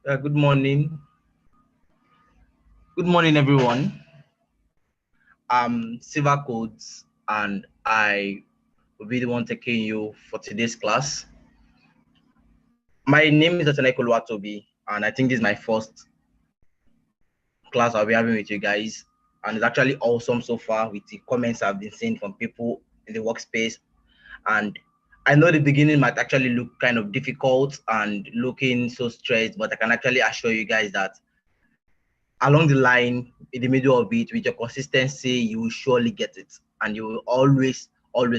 Good morning. Good morning, everyone. I'm Sylvercodez, and I will be the one taking you for today's class. My name is Watobi, and I think this is my first class I'll be having with you guys. And it's actually awesome so far with the comments I've been seeing from people in the workspace. And I know the beginning might actually look kind of difficult and looking so stressed, but I can actually assure you guys that along the line, in the middle of it, with your consistency, you will surely get it, and you will always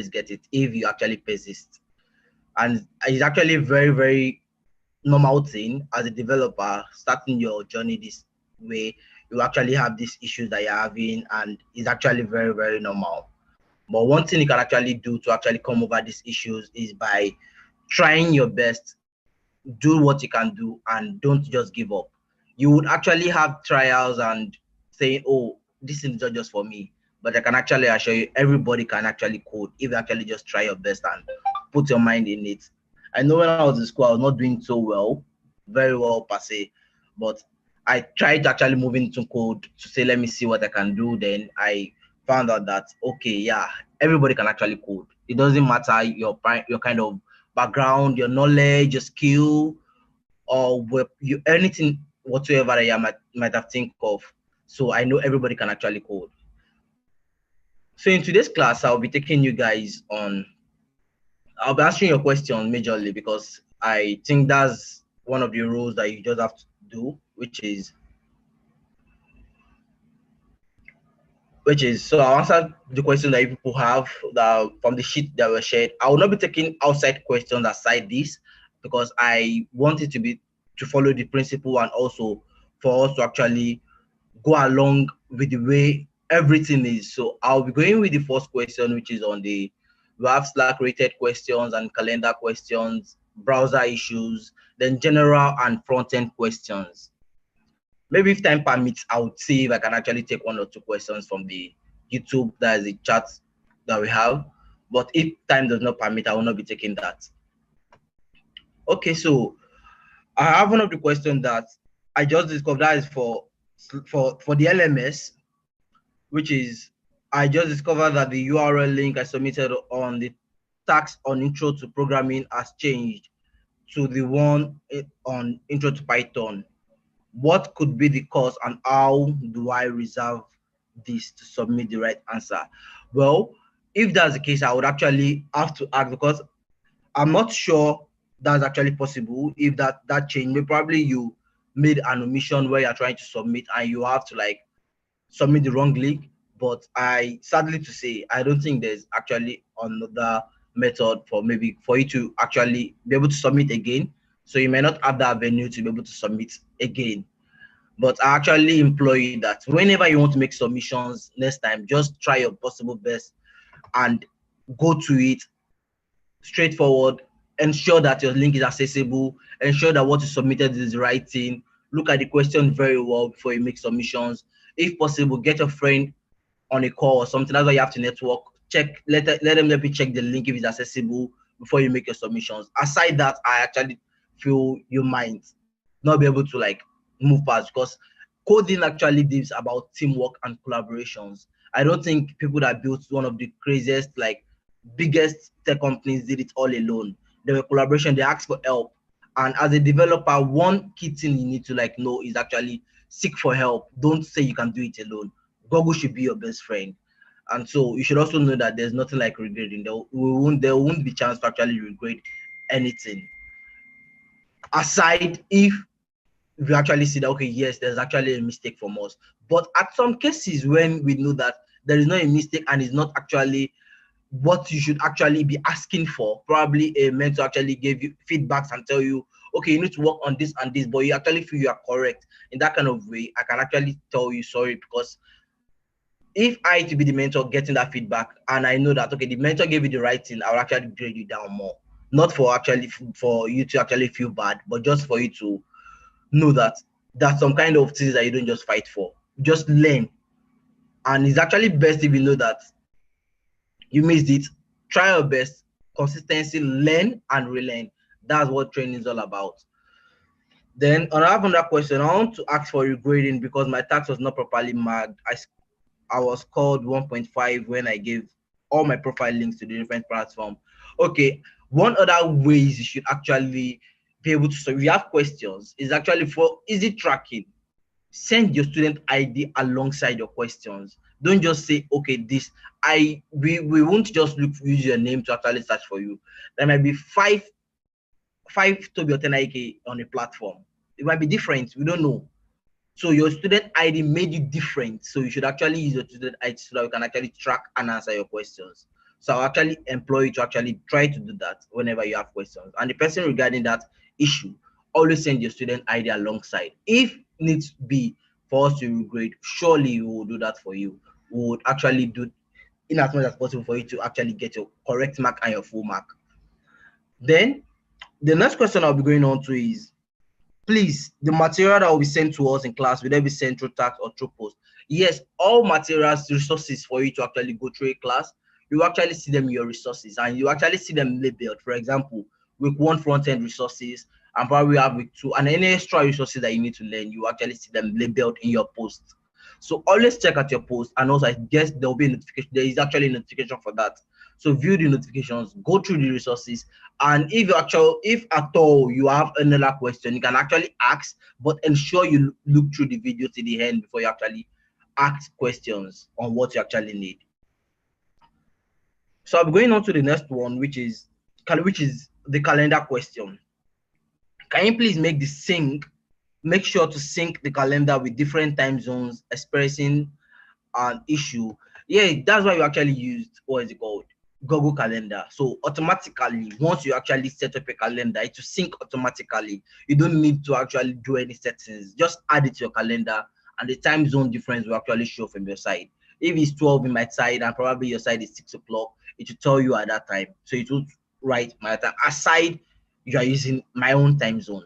get it if you actually persist. And it's actually a very normal thing as a developer starting your journey this way. You actually have these issues that you're having, and it's actually very normal. But one thing you can actually do to actually come over these issues is by trying your best, do what you can do, and don't just give up. You would actually have trials and saying, oh, this is not just for me. But I can actually assure you, everybody can actually code if you actually just try your best and put your mind in it. I know when I was in school, I was not doing so well, very well per se, but I tried to actually move into code to say, let me see what I can do. Then I found out that, okay, yeah, everybody can actually code. It doesn't matter your kind of background, your knowledge, your skill, or you anything whatsoever that you might have think of. So I know everybody can actually code. So in today's class, I'll be taking you guys on. I'll be answering your questions majorly because I think that's one of the rules that you just have to do, which is so I'll answer the question that people have that from the sheet that were shared. I will not be taking outside questions aside this because I want it to follow the principle and also for us to actually go along with the way everything is. So I'll be going with the first question, which is on we have Slack rated questions and calendar questions, browser issues, then general and front-end questions. Maybe if time permits, I would see if I can actually take one or two questions from the YouTube, that is the chat that we have. But if time does not permit, I will not be taking that. Okay, so I have one of the questions that I just discovered that is for the LMS, which is I just discovered that the URL link I submitted on the tax on Intro to Programming has changed to the one on Intro to Python. What could be the cause and how do I reserve this to submit the right answer? Well, if that's the case, I would actually have to ask because I'm not sure that's actually possible. If that change, probably you made an omission where you're trying to submit and you have to like submit the wrong link. But I sadly to say, I don't think there's actually another method for you to actually be able to submit again. So you may not have that avenue to be able to submit again. But I actually implore you that whenever you want to make submissions next time, just try your possible best and go to it straightforward. Ensure that your link is accessible. Ensure that what you submitted is the right thing. Look at the question very well before you make submissions. If possible, get your friend on a call or something. That's why you have to network. Check, let them help you check the link if it's accessible before you make your submissions. Aside that, I actually feel you might not be able to like move past because coding actually deals about teamwork and collaborations. I don't think people that built one of the craziest, like biggest tech companies did it all alone. There were collaboration, they asked for help. And as a developer, one key thing you need to like know is actually seek for help. Don't say you can do it alone. Google should be your best friend. And so you should also know that there's nothing like regretting. There won't be chance to actually regret anything. Aside if we actually see that, okay, yes, there's actually a mistake from us. But at some cases when we know that there is not a mistake and it's not actually what you should actually be asking for, probably a mentor actually gave you feedbacks and tell you, okay, you need to work on this and this, but you actually feel you are correct. In that kind of way, I can actually tell you sorry, because if I to be the mentor getting that feedback and I know that, okay, the mentor gave you the right thing, I'll actually grade you down more. Not for you to actually feel bad, but just for you to know that there's some kind of things that you don't just fight for. Just learn. And it's actually best if you know that you missed it. Try your best, consistency, learn and relearn. That's what training is all about. Then on another question, I want to ask for regrading because my tax was not properly marked. I was called 1.5 when I gave all my profile links to the different platform. Okay, one other ways you should actually be able to, so if you have questions, is actually for easy tracking. Send your student ID alongside your questions. Don't just say, okay, this, we won't just use your name to actually search for you. There might be five Toby or 10 IK on a platform. It might be different, we don't know. So your student ID made you different. So you should actually use your student ID so that you can actually track and answer your questions. So I'll actually employ you to actually try to do that whenever you have questions. And the person regarding that issue, always send your student ID alongside. If needs be for us to regrade, surely we will do that for you. We would actually do in as much as possible for you to actually get your correct mark and your full mark. Then the next question I'll be going on to is, please, the material that will be sent to us in class, will they be sent through tax or through post? Yes, all materials, resources for you to actually go through a class, you actually see them in your resources and you actually see them labeled. For example, week 1 front-end resources, and probably have week 2, and any extra resources that you need to learn, you actually see them labeled in your post. So always check at your post, and also I guess there will be a notification. There is actually a notification for that. So view the notifications, go through the resources, and if at all you have another question, you can actually ask, but ensure you look through the video to the end before you actually ask questions on what you actually need. So I'm going on to the next one, which is the calendar question. Can you please make sure to sync the calendar with different time zones, expressing an issue? Yeah, that's why you actually used, what is it called, Google Calendar. So automatically, once you actually set up a calendar, it will sync automatically. You don't need to actually do any settings. Just add it to your calendar, and the time zone difference will actually show from your side. If it's 12 in my side and probably your side is 6 o'clock, it will tell you at that time. So it will write my time aside you are using my own time zone.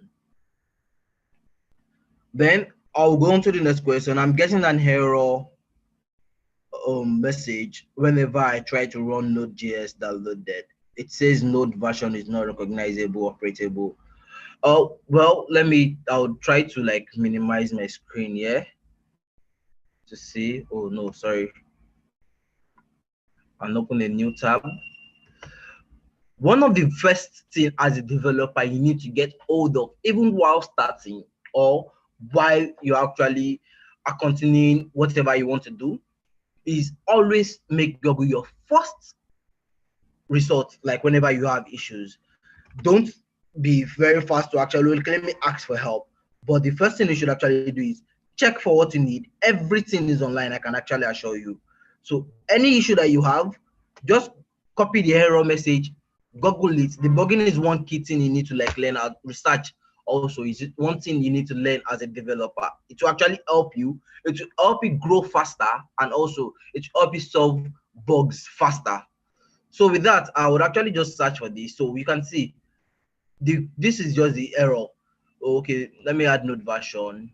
Then I'll go on to the next question. I'm getting an error message whenever I try to run Node.js downloaded. It says Node version is not recognizable, operatable. Oh, well, I'll try to like minimize my screen here to see. Oh no, sorry. I'll open a new tab. One of the first thing as a developer you need to get hold of, even while starting or while you actually are continuing whatever you want to do, is always make Google your first resort. Like whenever you have issues, don't be very fast to actually let me ask for help. But the first thing you should actually do is check for what you need. Everything is online, I can actually assure you. So any issue that you have, just copy the error message, Google it. Debugging is one key thing you need to like learn out. Research also is one thing you need to learn as a developer. It will actually help you. It will help you grow faster, and also it will help you solve bugs faster. So with that, I would actually just search for this. So we can see this is just the error. Okay, let me add Node version.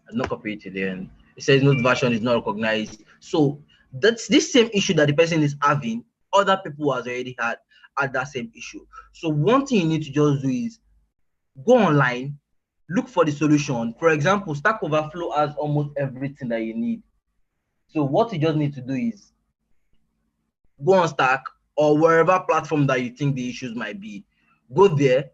I'm not copy it to the end. It says Node version is not recognized. So that's this same issue that the person is having. Other people has already had that same issue. So one thing you need to just do is go online, look for the solution. For example, Stack Overflow has almost everything that you need. So what you just need to do is go on Stack or wherever platform that you think the issues might be. Go there,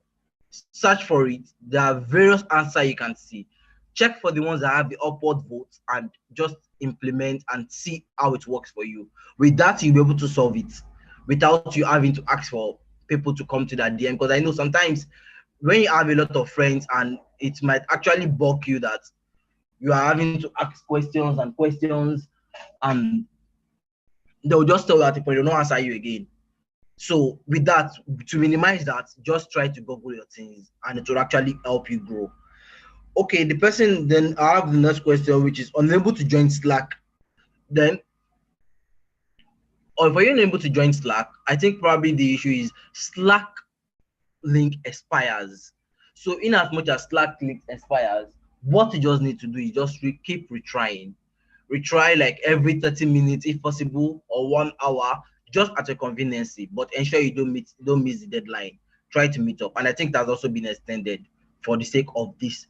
search for it. There are various answers you can see. Check for the ones that have the upward votes and just implement and see how it works for you. With that, you'll be able to solve it without you having to ask for people to come to that DM. Because I know sometimes when you have a lot of friends and it might actually bug you that you are having to ask questions and questions, and they'll just tell you at the point, they'll not answer you again. So with that, to minimize that, just try to Google your things and it will actually help you grow. Okay, the person, then I have the next question, which is unable to join Slack. Then, or if you're unable to join Slack, I think probably the issue is Slack link expires. So in as much as Slack link expires, what you just need to do is just keep retrying. Retry like every 30 minutes if possible, or 1 hour, just at your convenience, but ensure you don't miss the deadline. try to meet up. And I think that's also been extended for the sake of this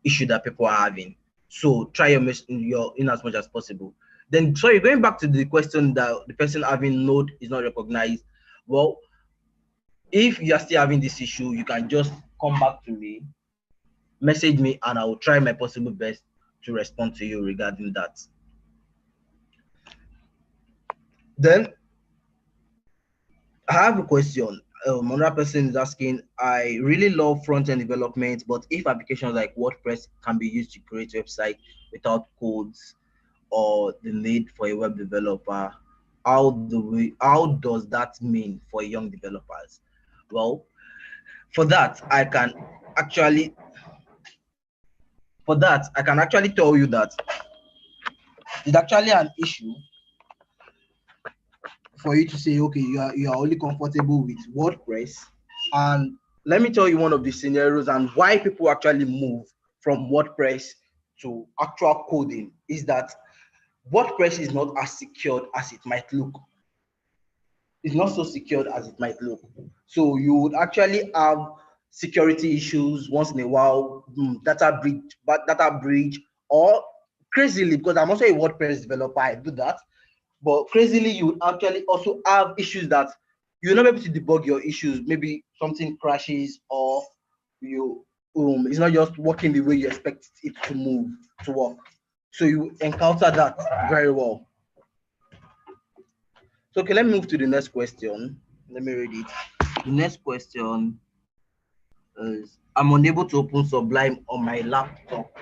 issue that people are having. So try your in as much as possible. Then, sorry, going back to the question that the person having node is not recognized. Well, if you are still having this issue, you can just come back to me, message me, and I will try my possible best to respond to you regarding that. Then I have a question. Another person is asking, I really love front-end development, but if applications like WordPress can be used to create websites without codes or the need for a web developer, how does that mean for young developers? Well, for that, I can actually tell you that it's actually an issue for you to say, okay, you are only comfortable with WordPress. And let me tell you one of the scenarios and why people actually move from WordPress to actual coding is that WordPress is not as secured as it might look. It's not so secured as it might look. So you would actually have security issues once in a while, data breach, or crazily, because I'm also a WordPress developer, I do that. But crazily, you would actually also have issues that you're not able to debug your issues. Maybe something crashes, or it's not just working the way you expect it to work. So you encounter that very well. So okay, let me move to the next question. Let me read it. The next question is, I'm unable to open Sublime on my laptop.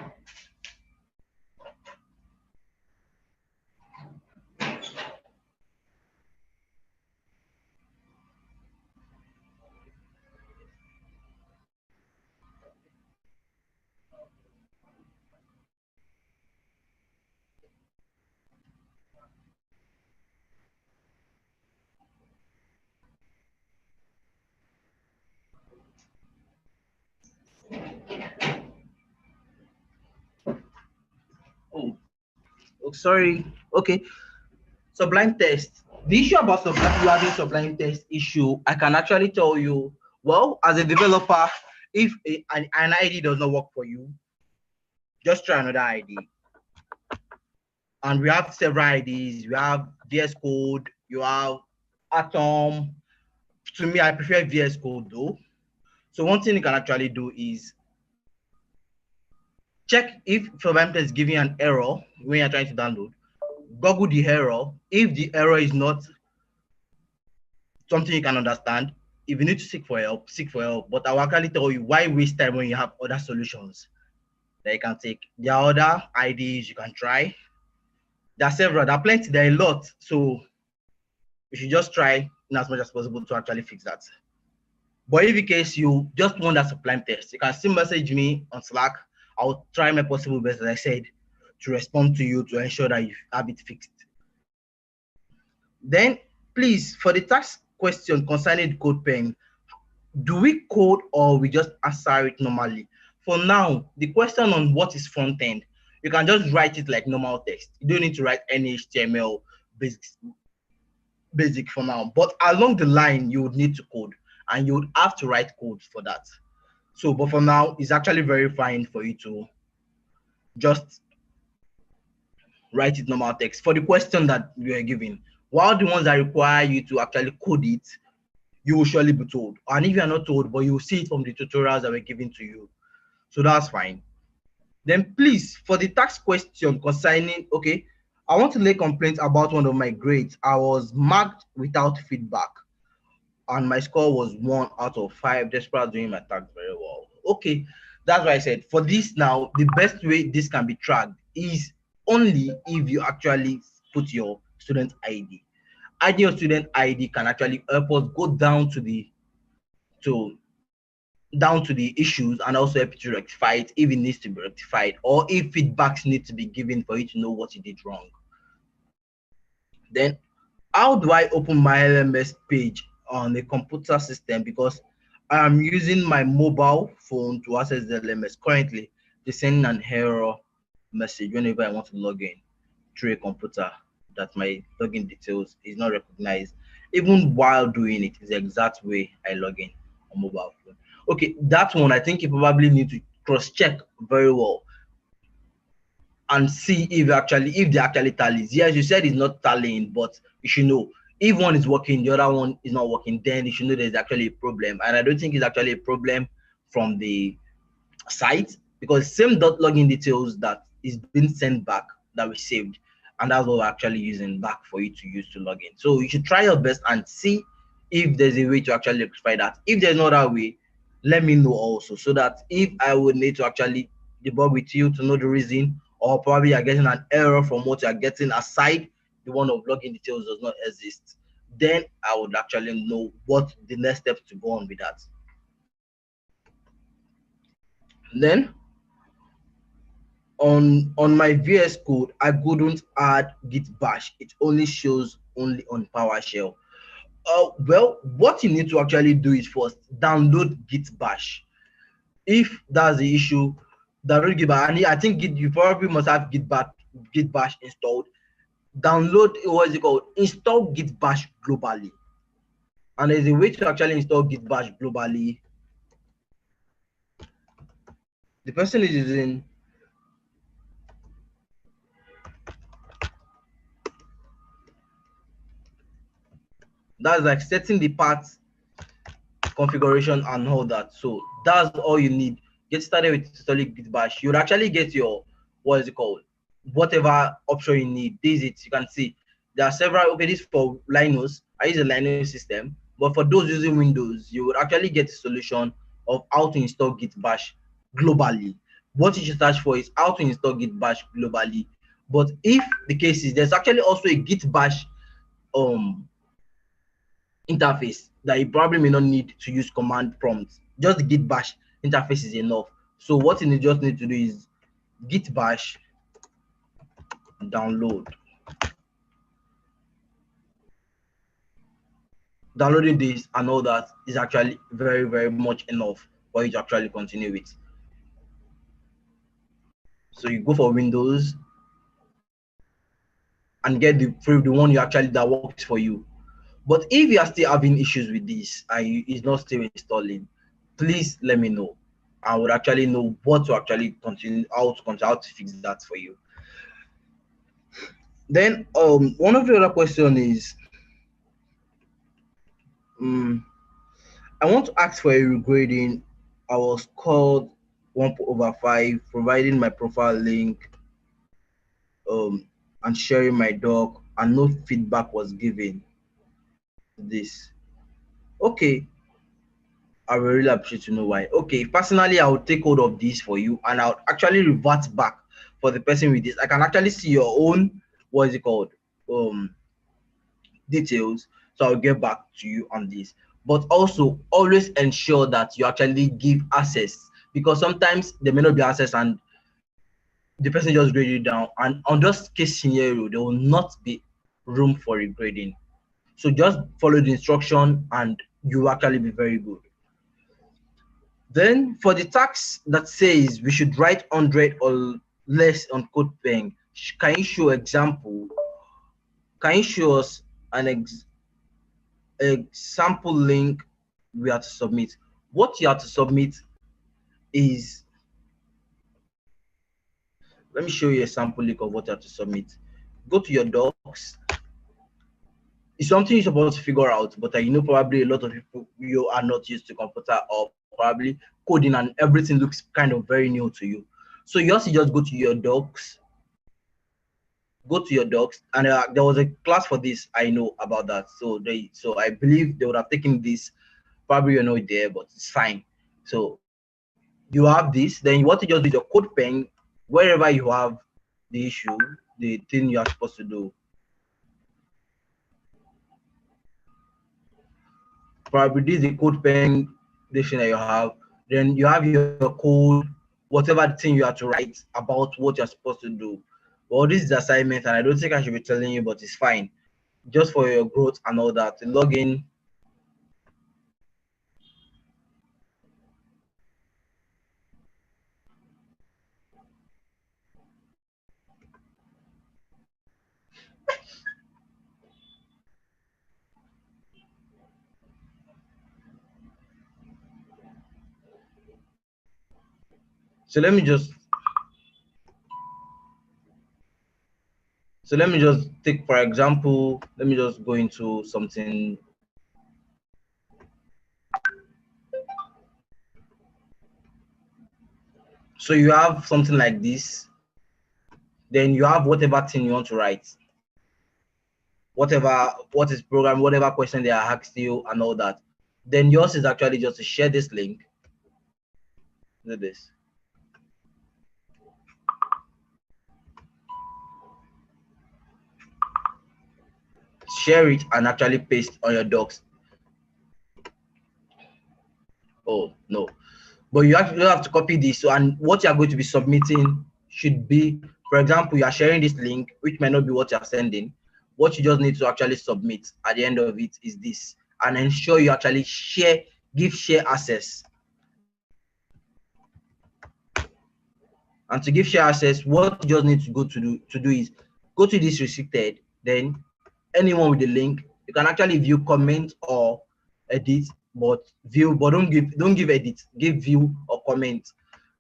Oh, sorry. Okay. Sublime test. The issue about having Sublime test issue, I can actually tell you, well, as a developer, if an ID does not work for you, just try another ID. And we have several IDs. We have VS Code, you have Atom. To me, I prefer VS Code though. So one thing you can actually do is check if Sublime test is giving an error when you're trying to download. Google the error. If the error is not something you can understand, if you need to seek for help, seek for help. But I will actually tell you, why waste time when you have other solutions that you can take. There are other IDs you can try. There are several, there are plenty, there are a lot. So you should just try in as much as possible to actually fix that. But if in case you just want that Sublime test, you can still message me on Slack. I'll try my possible best, as I said, to respond to you to ensure that you have it fixed. Then, please, for the task question concerning CodePen, do we code or we just answer it normally? For now, the question on what is front end, you can just write it like normal text. You don't need to write any HTML basic for now. But along the line, you would need to code, and you would have to write code for that. So, but for now, it's actually very fine for you to just write it normal text. For the question that you are giving, while the ones that require you to actually code it, you will surely be told. And if you are not told, but you will see it from the tutorials that were given to you. So that's fine. Then please, for the task question concerning, okay, I want to lay complaints about one of my grades. I was marked without feedback, and my score was 1 out of 5, despite doing my task very well. Okay, that's why I said, for this now, the best way this can be tracked is only if you actually put your student ID. Adding your student ID can actually help us go down to the issues, and also help you to rectify it if it needs to be rectified, or if feedbacks need to be given for you to know what you did wrong. Then, how do I open my LMS page on a computer system? Because I'm using my mobile phone to access the LMS. Currently, they send an error message whenever I want to log in through a computer, that my login details is not recognized. Even while doing it, is the exact way I log in. on mobile phone. Okay, that one I think you probably need to cross check very well and see if they actually tallies. Yes, you said it's not tallying, but you should know if one is working, the other one is not working, then you should know there's actually a problem. And I don't think it's actually a problem from the site, because same dot login details that is being sent back that we saved, and that's what we're actually using back for you to use to log in. So you should try your best and see if there's a way to actually rectify that. If there's no other way, let me know also, so that if I would need to actually debug with you to know the reason, or probably you're getting an error from what you're getting aside the one of login details does not exist, then I would actually know what the next steps to go on with that. Then on my VS Code, I couldn't add git bash. It only shows only on PowerShell. Well, what you need to actually do is first download git bash. If that's the issue, download git bash. And I think you probably must have git bash installed. Download, what is it called? Install git bash globally. And there's a way to actually install git bash globally. The person is using that's like setting the path configuration and all that. So that's all you need. Get started with installing git bash. You'll actually get your, what is it called, whatever option you need. This is it. You can see there are several. Okay, this for Linux. I use a Linux system, but for those using Windows, you would actually get a solution of how to install git bash globally. What you should search for is how to install git bash globally. But if the case is, there's actually also a git bash interface that you probably may not need to use command prompts. Just the git bash interface is enough. So what you just need to do is git bash download. Downloading this and all that is actually very, very much enough for you to actually continue with. So you go for Windows and get the one you actually that works for you. But if you are still having issues with this and it's not still installing, please let me know. I would actually know what to actually continue, how to fix that for you. Then one of the other question is, I want to ask for a regrading. I was called 1/5, providing my profile link and sharing my doc, and no feedback was given. This okay. I will really appreciate to know why. Okay, personally, I will take hold of this for you, and I'll actually revert back for the person with this. I can actually see your own, what is it called, details. So I'll get back to you on this. But also, always ensure that you actually give access, because sometimes there may not be access and the person just grade it down. And on this case scenario, there will not be room for regrading. So just follow the instruction, and you will actually be very good. Then for the tax that says we should write 100 or less on code pen, can you show example? Can you show us an example link we have to submit? What you have to submit is, let me show you a sample link of what you have to submit. Go to your docs. It's something you're supposed to figure out, but you know probably a lot of people, you are not used to computer or probably coding, and everything looks kind of very new to you. So you have to just go to your docs. Go to your docs, and there was a class for this. I know about that. So I believe they would have taken this. Probably you're not there, but it's fine. So you have this. Then you want to just do your code pen wherever you have the issue, the thing you are supposed to do. Probably this is the code pen dictionary you have. Then you have your code, whatever thing you have to write about what you're supposed to do. Well, this is the assignment, and I don't think I should be telling you, but it's fine. Just for your growth and all that. Log in. So let me just take, for example, let me just go into something. So you have something like this, then you have whatever thing you want to write, what is program, whatever question they are asked you and all that. Then yours is actually just to share this link. Do this. Share it and actually paste on your docs. Oh no, but you actually have to copy this. So, and what you are going to be submitting should be, for example, you are sharing this link, which may not be what you are sending. What you just need to actually submit at the end of it is this, and ensure you actually give share access. And to give share access, what you just need to do is go to this restricted, then anyone with the link, you can actually view, comment, or edit, but view, but don't give edit, give view or comment,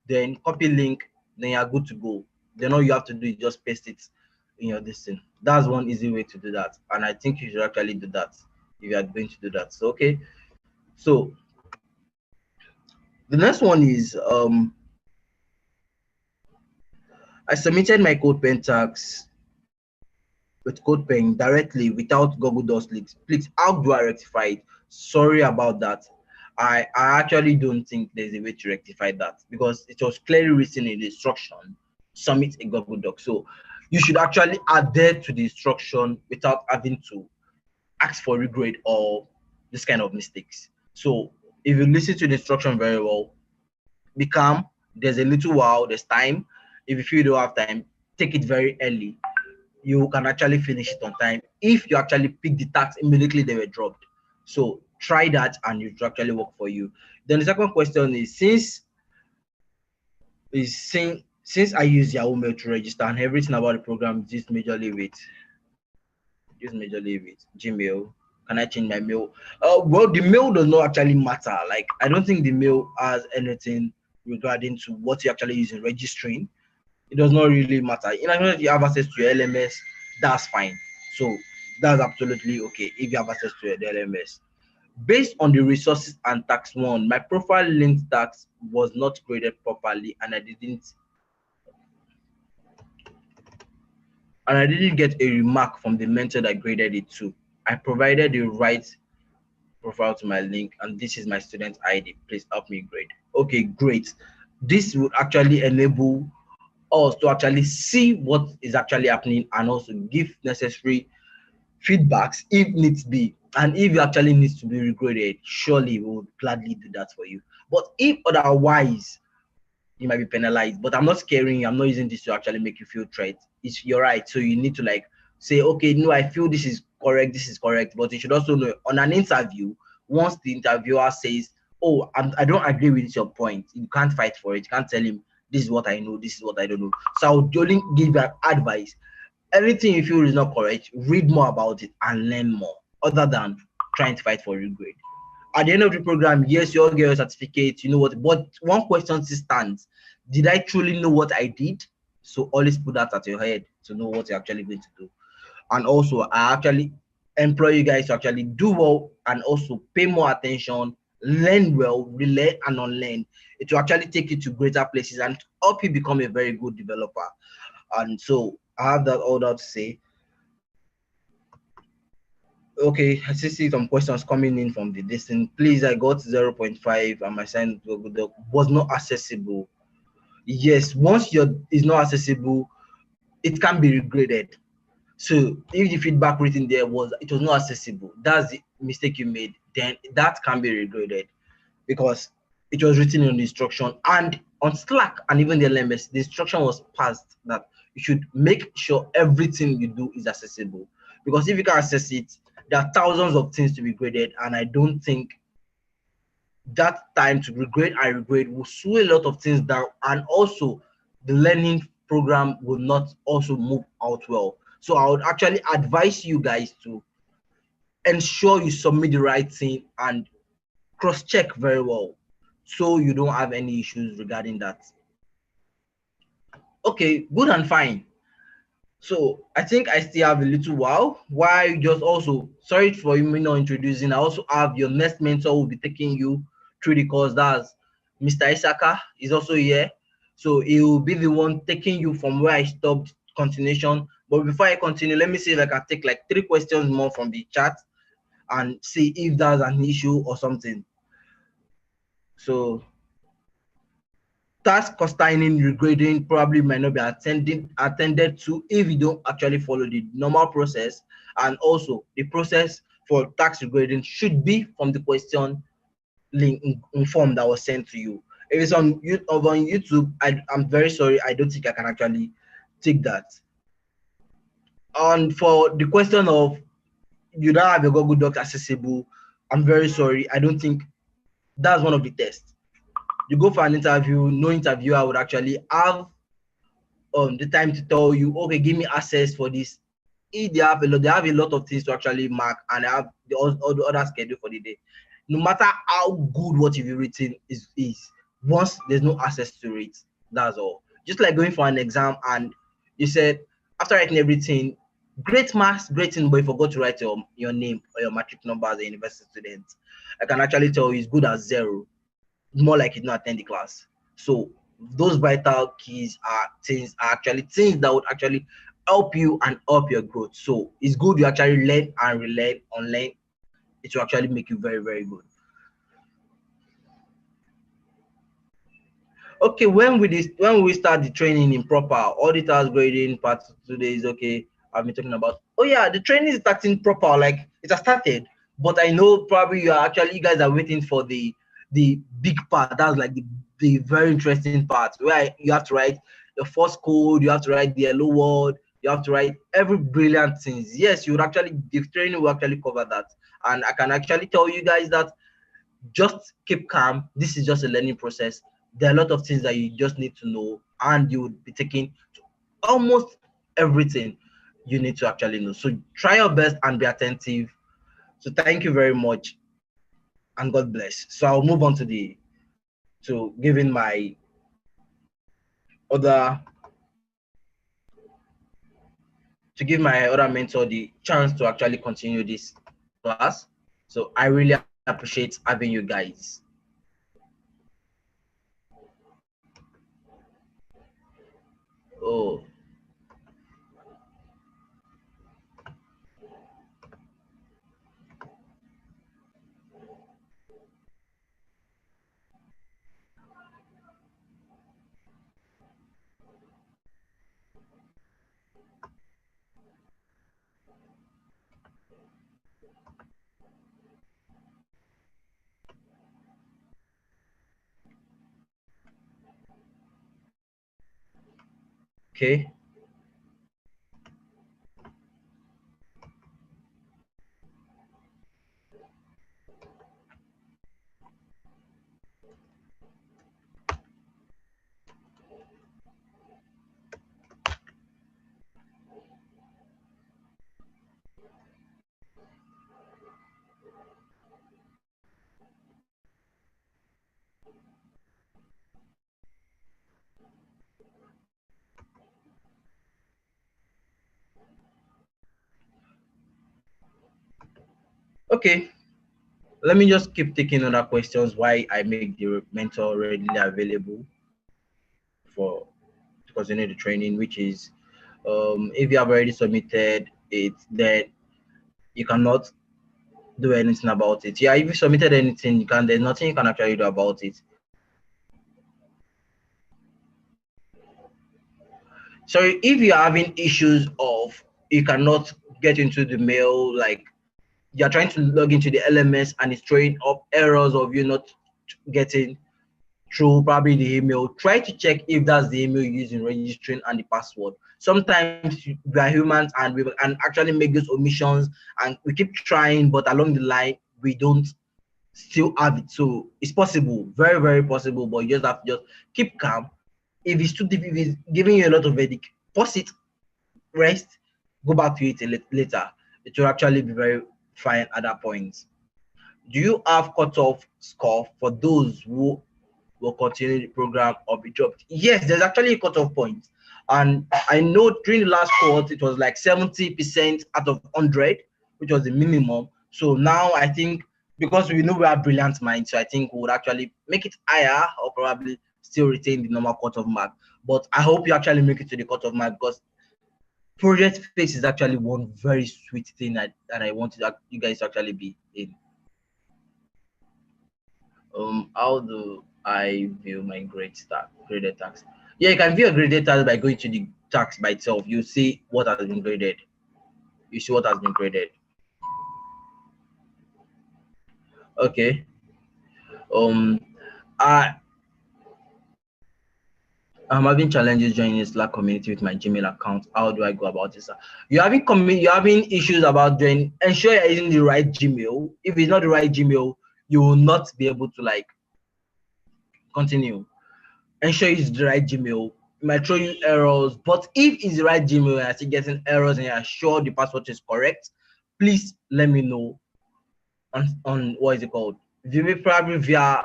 then copy link, then you're good to go. Then all you have to do is just paste it in your thing. That's one easy way to do that, and I think you should actually do that if you are going to do that. So okay, so the next one is I submitted my code pen tags with CodePen directly without Google Docs links. Please, how do I rectify it? Sorry about that. I actually don't think there's a way to rectify that, because it was clearly written in the instruction, submit a Google Doc. So you should actually adhere to the instruction without having to ask for regrade or this kind of mistakes. So if you listen to the instruction very well, be calm. There's a little while, there's time. If you feel you don't have time, take it very early. You can actually finish it on time if you actually pick the tasks immediately they were dropped. So try that and it will actually work for you. Then the second question is, since I use Yahoo Mail to register and everything about the program is majorly with Gmail, can I change my mail? Well, the mail does not actually matter. Like, I don't think the mail has anything regarding to what you actually use in registering. It does not really matter. In as much as you have access to your LMS, that's fine. So that's absolutely okay if you have access to your LMS. Based on the resources and tax one, my profile linked tax was not graded properly, and I didn't get a remark from the mentor that graded it to. I provided the right profile to my link, and this is my student ID. Please help me grade. Okay, great. This would actually enable us to actually see what is actually happening and also give necessary feedbacks if needs be. And if you actually needs to be regraded, surely we would gladly do that for you. But if otherwise, you might be penalized. But I'm not scaring you. I'm not using this to actually make you feel threat. It's your right. So you need to like say, okay, no, I feel this is correct. But you should also know on an interview, once the interviewer says, oh, I don't agree with your point, you can't fight for it. You can't tell him this is what I know, this is what I don't know. So I would only give you advice. Anything you feel is not correct, read more about it and learn more, other than trying to fight for your grade. At the end of the program, yes, you all get your certificate, you know what, but one question still stands. Did I truly know what I did? So always put that at your head to know what you're actually going to do. And also, I actually employ you guys to actually do well and also pay more attention, learn well, relearn and unlearn. It will actually take you to greater places and help you become a very good developer. And so I have that all that to say. Okay, I see some questions coming in from the distance. Please, I got 0.5 and my sign was not accessible. Yes, once is not accessible, it can be regraded. So if the feedback written there was it was not accessible, that's the mistake you made, then that can be regraded because it was written in the instruction and on Slack and even the LMS, the instruction was passed that you should make sure everything you do is accessible. Because if you can access it, there are thousands of things to be graded, and I don't think that time to regrade and regrade will slow a lot of things down, and also the learning program will not also move out well. So I would actually advise you guys to ensure you submit the right thing and cross-check very well so you don't have any issues regarding that. Okay, good and fine. So I think I still have a little while. Why just also sorry for me not introducing. I also have your next mentor who will be taking you through the course. That's Mr. Isiaka is also here. So he will be the one taking you from where I stopped continuation. But before I continue, let me see if I can take like 3 questions more from the chat and see if there's an issue or something. So task concerning regrading probably might not be attended to if you don't actually follow the normal process, and also the process for task regrading should be from the question link in form that was sent to you. If it's on YouTube, I'm very sorry, I don't think I can actually take that. And for the question of you don't have a Google Docs accessible, I'm very sorry, I don't think that's one of the tests. You go for an interview, no interviewer would actually have the time to tell you, okay, give me access for this. If they have a lot of things to actually mark, and they have all the other schedule for the day. No matter how good what you've written is, once there's no access to it, that's all. Just like going for an exam and you said after writing everything, great marks, great thing, but you forgot to write your name or your matric number as a university student. I can actually tell you it's good as 0. More like you don't attend the class. So those vital keys are actually things that would actually help you and help your growth. So it's good you actually learn and relearn, unlearn. It will actually make you very, very good. Okay, when we start the training in proper auditors grading part today is okay. I've been talking about, oh yeah, the training is starting proper, like it has started, but I know probably you guys are waiting for the big part. That's like the very interesting part where you have to write the first code, you have to write the hello world, you have to write every brilliant things. Yes, you would actually, the training will actually cover that, and I can actually tell you guys that just keep calm. This is just a learning process. There are a lot of things that you just need to know, and you would be taking almost everything you need to actually know. So try your best and be attentive. So thank you very much, and God bless. So I'll move on to giving my other mentor the chance to actually continue this class. So I really appreciate having you guys. Oh. Okay. Okay. Let me just keep taking other questions why I make the mentor readily available for to continue the training, which is if you have already submitted it, then you cannot do anything about it. Yeah, if you submitted anything, there's nothing you can actually do about it. So if you're having issues of you cannot get into the mail, like you're trying to log into the LMS and it's throwing up errors of you not getting through probably the email, try to check if that's the email you use in registering and the password. Sometimes we are humans and we can actually make those omissions and we keep trying, but along the line we don't still have it. So it's possible, very, very possible, but you just have to just keep calm. If it's too difficult, if it's giving you a lot of headache, pause it, rest, go back to it later. It will actually be very fine at that point. Do you have cutoff score for those who will continue the program or be dropped? Yes, there's actually a cutoff point. And I know during the last cohort, it was like 70% out of 100, which was the minimum. So now I think, because we know we have brilliant minds, so I think we would actually make it higher, or probably still retain the normal cutoff mark. But I hope you actually make it to the cutoff mark, because project phase is actually one very sweet thing that I want you guys to actually be in. How do I view my graded tax? Yeah, you can view a graded tax by going to the tax by itself. You see what has been graded. You see what has been graded. Okay. I I'm having challenges joining the Slack community with my Gmail account. How do I go about this? You're having issues about joining. Ensure you're using the right Gmail. If it's not the right Gmail, you will not be able to like continue. Ensure it's the right Gmail. It might throw you errors, but if it's the right Gmail and you're still getting errors and you're sure the password is correct, please let me know on what is it called? Probably via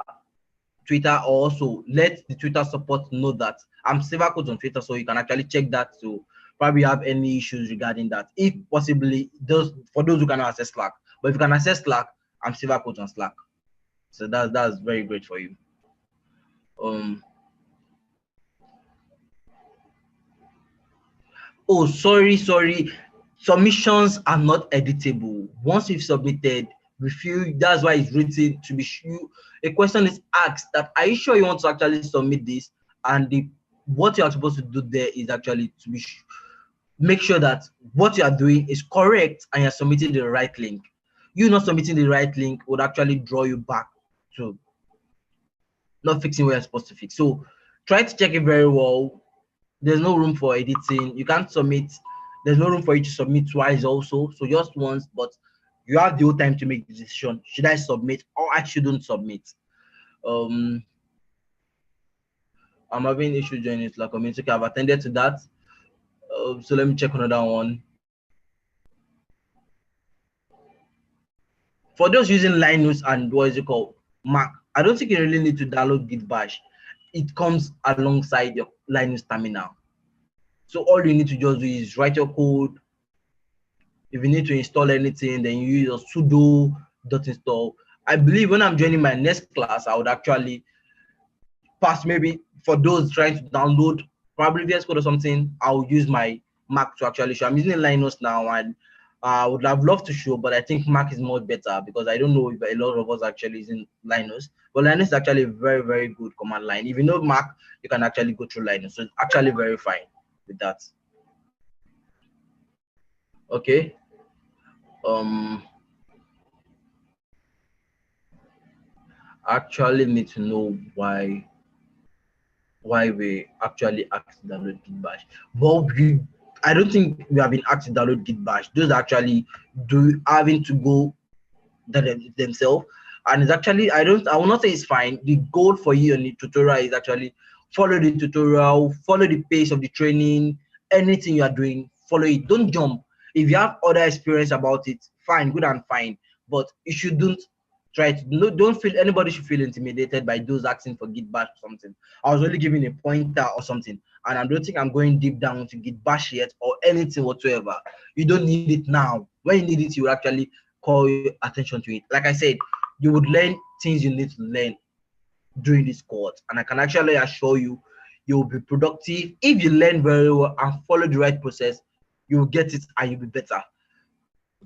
Twitter, or also let the Twitter support know that I'm Sylvercodez on Twitter, so you can actually check that to probably have any issues regarding that. If possibly, for those who cannot access Slack, but if you can access Slack, I'm Sylvercodez on Slack. So that's very great for you. Oh, sorry. Submissions are not editable. Once you've submitted, review. That's why it's written to be sure. A question is asked that, are you sure you want to actually submit this? And what you are supposed to do there is actually to be make sure that what you are doing is correct and you're submitting the right link. You not submitting the right link would actually draw you back to not fixing what you're supposed to fix. So try to check it very well. There's no room for editing. You can't submit. There's no room for you to submit twice also. So just once, but you have the whole time to make the decision. Should I submit or I shouldn't submit? I'm having issues joining Slack community. Okay, I've attended to that. So let me check another one. For those using Linux and what is it called, Mac, I don't think you really need to download Git Bash. It comes alongside your Linux terminal. So all you need to just do is write your code. If you need to install anything, then you use your sudo.install. I believe when I'm joining my next class, I would actually pass, maybe for those trying to download probably VS Code or something, I'll use my Mac to actually show. I'm using Linux now, and I would have loved to show, but I think Mac is more better, because I don't know if a lot of us actually using Linux. But Linux is actually a very, very good command line. If you know Mac, you can actually go through Linux. So it's actually very fine with that. Okay. Actually need to know why we actually asked to download Git Bash. But I don't think we have been asked to download Git Bash. Those actually having to go themselves. And it's actually, I will not say it's fine. The goal for you on the tutorial is actually follow the tutorial, follow the pace of the training, anything you are doing, follow it. Don't jump. If you have other experience about it, fine, good and fine. But you shouldn't don't feel, anybody should feel intimidated by those asking for Git Bash or something. I was only giving a pointer or something, and I don't think I'm going deep down to Git Bash yet or anything whatsoever. You don't need it now. When you need it, you will actually call attention to it. Like I said, you would learn things you need to learn during this course, and I can actually assure you, you will be productive if you learn very well and follow the right process. You will get it and you'll be better.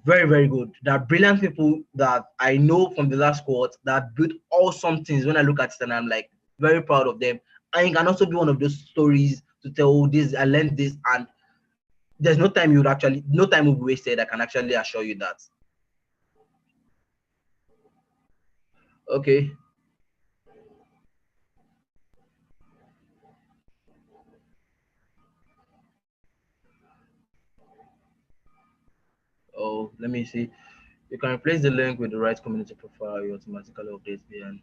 Very, very good. There are brilliant people that I know from the last cohort that built awesome things. When I look at it, and I'm like very proud of them. And it can also be one of those stories to tell, oh, this, I learned this, and there's no time will be wasted. I can actually assure you that. Okay. Oh, let me see. You can replace the link with the right community profile. You automatically update beyond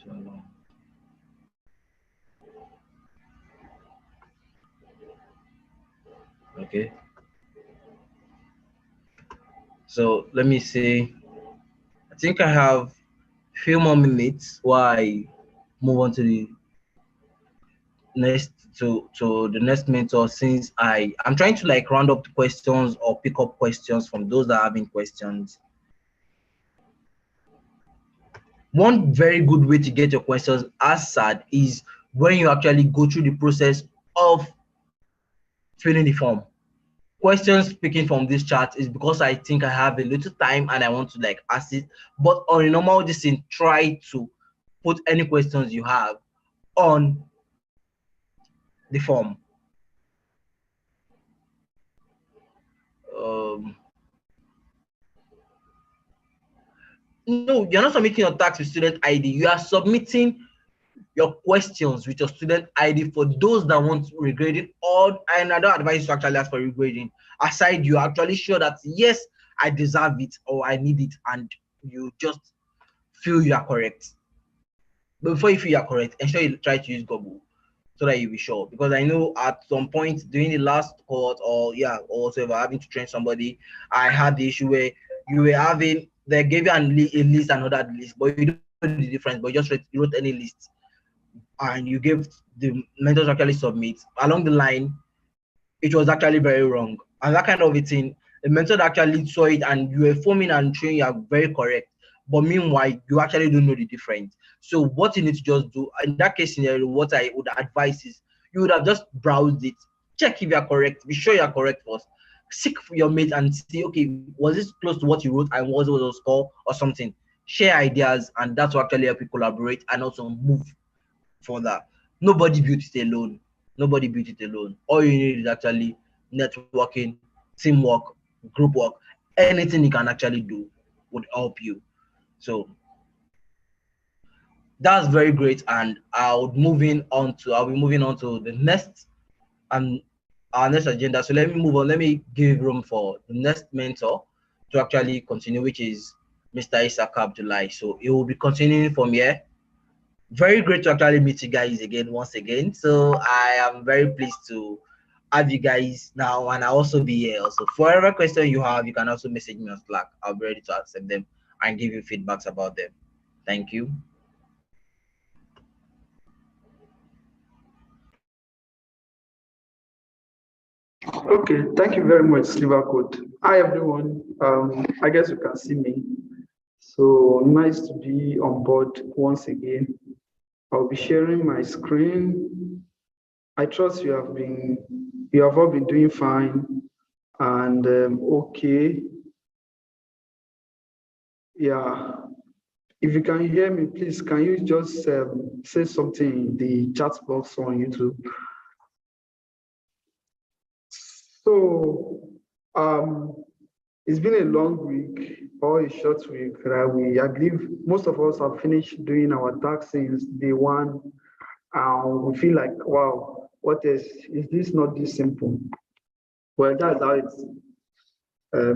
too long. Okay. So let me see. I think I have a few more minutes while I move on to the next to the next mentor, since I'm trying to like round up the questions or pick up questions from those that are having questions. One very good way to get your questions answered is when you actually go through the process of filling the form. Questions picking from this chat is because I think I have a little time and I want to like ask it. But on a normal thing, try to put any questions you have on the form. No, you're not submitting your tax with student ID. You are submitting your questions with your student ID for those that want regrading, and I don't advise you to actually ask for regrading. Aside, you're actually sure that yes, I deserve it or I need it, and you just feel you are correct. But before you feel you are correct, ensure you try to use Google so that you'll be sure. Because I know at some point during the last cohort or whatever, having to train somebody, I had the issue where you were having, they gave you a list, another list, but you don't know the difference, but you just wrote any list and you gave the mentors actually submit. Along the line, it was actually very wrong. And that kind of a thing, the mentor actually saw it and you were forming and showing you are very correct. But meanwhile, you actually don't know the difference. So what you need to just do, in that case scenario, what I would advise is you would have just browsed it, check if you are correct, be sure you are correct first. Seek for your mate and see, okay, was this close to what you wrote and was it a score or something? Share ideas, and that's what actually help you collaborate and also move further. Nobody built it alone. Nobody built it alone. All you need is actually networking, teamwork, group work. Anything you can actually do would help you. So that's very great. And I'll be moving on to the next our next agenda. So let me move on. Let me give room for the next mentor to actually continue, which is Mr. Isiaka Abdullahi. So he will be continuing from here. Very great to actually meet you guys again once again. So I am very pleased to have you guys now, and I'll also be here. Also, for whatever question you have, you can also message me on Slack. I'll be ready to accept them and give you feedbacks about them. Thank you. Okay, thank you very much, Sylvercodez. Hi everyone. I guess you can see me. So nice to be on board once again. I'll be sharing my screen. I trust you have all been doing fine and okay. Yeah. If you can hear me, please, can you just say something in the chat box on YouTube? So, it's been a long week or a short week. I believe most of us have finished doing our task since day one. We feel like, wow, what is this not this simple? Well, that's how it's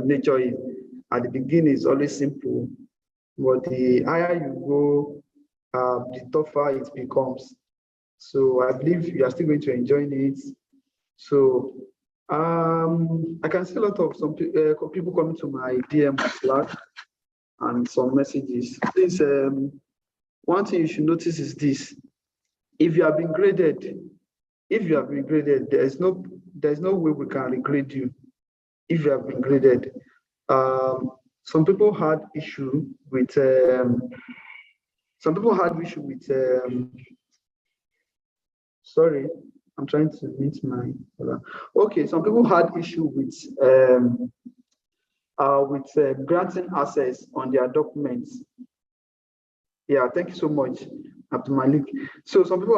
nature is. At the beginning, it's always simple, but the higher you go, the tougher it becomes. So I believe you are still going to enjoy it. So I can see a lot of some people coming to my DM Slack and some messages. Please, one thing you should notice is this: if you have been graded, there's no way we can regrade you. If you have been graded, some people had issue with sorry, I'm trying to meet my okay. Some people had issue with granting access on their documents. Yeah, thank you so much, Abdul Malik. So some people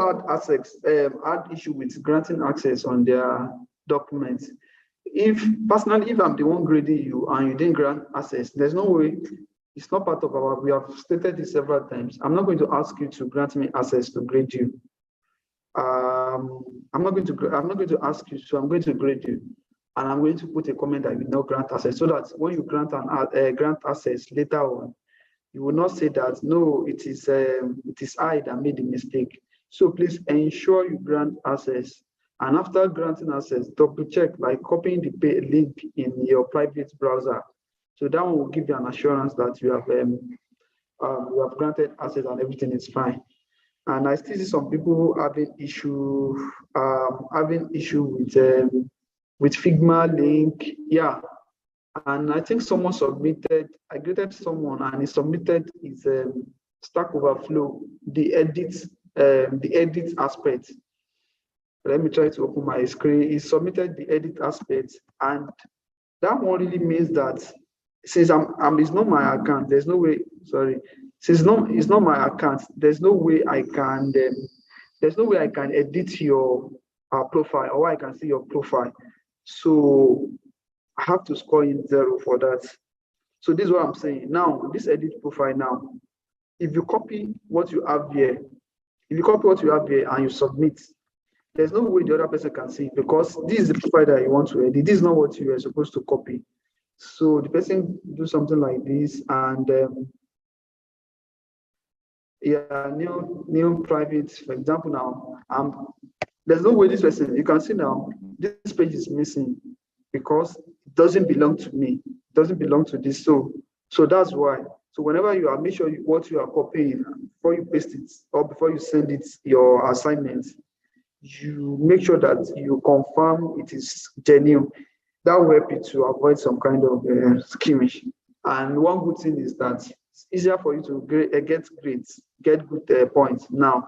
had issue with granting access on their documents. If I'm the one grading you and you didn't grant access, there's no way. It's not part of we have stated this several times. I'm not going to ask you to grant me access to grade you. I'm not going to ask you, so I'm going to grade you, and I'm going to put a comment that you no grant access, so that when you grant grant access later on, you will not say that no, it is I that made the mistake. So please ensure you grant access, and after granting access, double check by copying the link in your private browser. So that one will give you an assurance that you have granted access and everything is fine. And I still see some people having issue with Figma link. Yeah, and I think someone submitted. I greeted someone, and he submitted his Stack Overflow, the edit aspect. Let me try to open my screen. He submitted the edit aspect, and that one really means that since it's not my account, there's no way. Sorry, since it's not my account, there's no way I can edit your profile, or I can see your profile. So I have to score in 0 for that. So this is what I'm saying. Now, this edit profile now, if you copy what you have here, and you submit, there's no way the other person can see it, because this is the profile that you want to edit. This is not what you are supposed to copy. So the person do something like this, and yeah, new private, for example. Now, there's no way this person, you can see now, this page is missing because it doesn't belong to me. It doesn't belong to this. So that's why. So whenever you are, make sure what you are copying, before you paste it or before you send it your assignment, you make sure that you confirm it is genuine. That will help you to avoid some kind of skirmish. And one good thing is that it's easier for you to get grades, get good points now.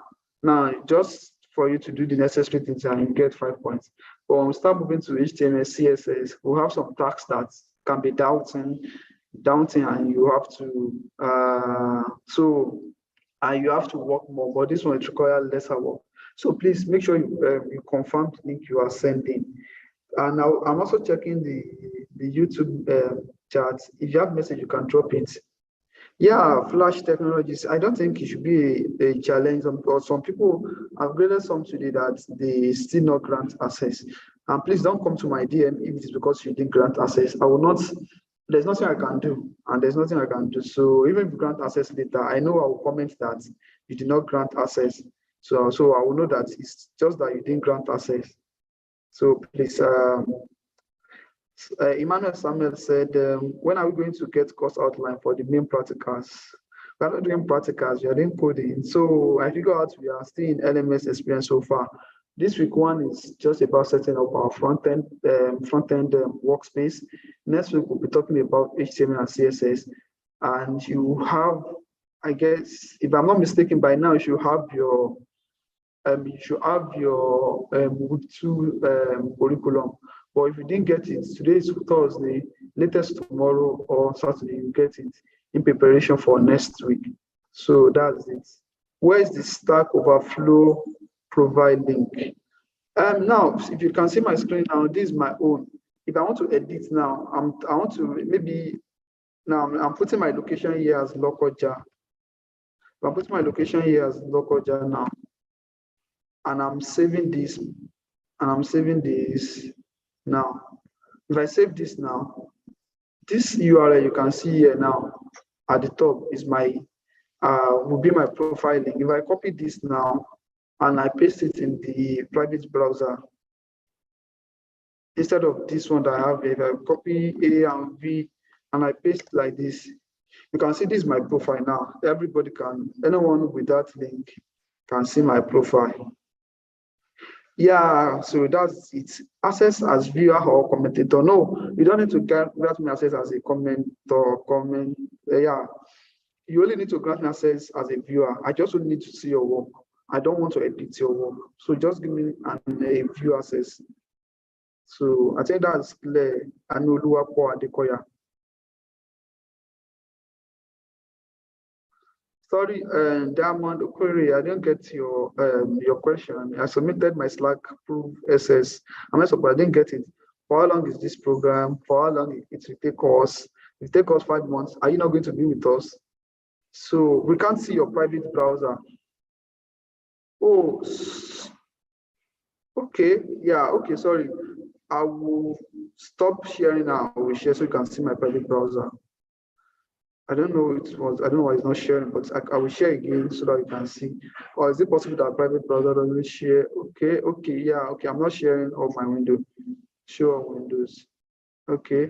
Just for you to do the necessary things and you get 5 points. But when we start moving to HTML, CSS, we'll have some tags that can be doubting, and you have to you have to work more. But this one requires lesser work. So please make sure you confirm the link you are sending. And now I'm also checking the YouTube chat. If you have message, you can drop it. Yeah, Flash technologies. I don't think it should be a challenge. Because some people have graded some today that they still not grant access. And please don't come to my DM if it is because you didn't grant access. I will not. There's nothing I can do, and there's nothing I can do. So even if you grant access later, I know I will comment that you did not grant access. So I will know that it's just that you didn't grant access. So please, Emmanuel Samuel said, when are we going to get course outline for the main practicals? We're not doing practicals, we are doing coding. So I figure out we are still in LMS experience so far. This week one is just about setting up our front-end workspace. Next week we'll be talking about HTML and CSS. And you have, I guess, if I'm not mistaken, by now you should have your curriculum. But if you didn't get it, today is Thursday, latest tomorrow or Saturday, you get it in preparation for next week. So that's it. Where is the Stack Overflow provide link? Now, if you can see my screen now, this is my own. If I want to edit now, I want to maybe now I'm putting my location here as Lokoja. I'm putting my location here as Lokoja now. And I'm saving this, now. If I save this now, this URL you can see here now at the top is my will be my profile link. If I copy this now and I paste it in the private browser instead of this one that I have here, if I copy A and B and I paste like this, you can see this is my profile now. Anyone with that link can see my profile. Yeah, so that's it. Access as viewer or commentator. No, you don't need to grant me access as a comment. Yeah, you only need to grant me access as a viewer. I just only need to see your work. I don't want to edit your work. So just give me a view access. So I think that's clear. Anuluwapo Adekoya. Sorry, Diamond Query, I didn't get your question. I submitted my Slack proof SS. I'm not surprised I didn't get it. For how long is this program? For how long it will take us? It will take us 5 months. Are you not going to be with us? So we can't see your private browser. Oh, okay. Yeah, okay, sorry. I will stop sharing now. I will share so you can see my private browser. I don't know I don't know why it's not sharing, but I will share again so that you can see. Or is it possible that private browser doesn't share? Okay, yeah, okay. I'm not sharing all my window. Show on Windows. Okay.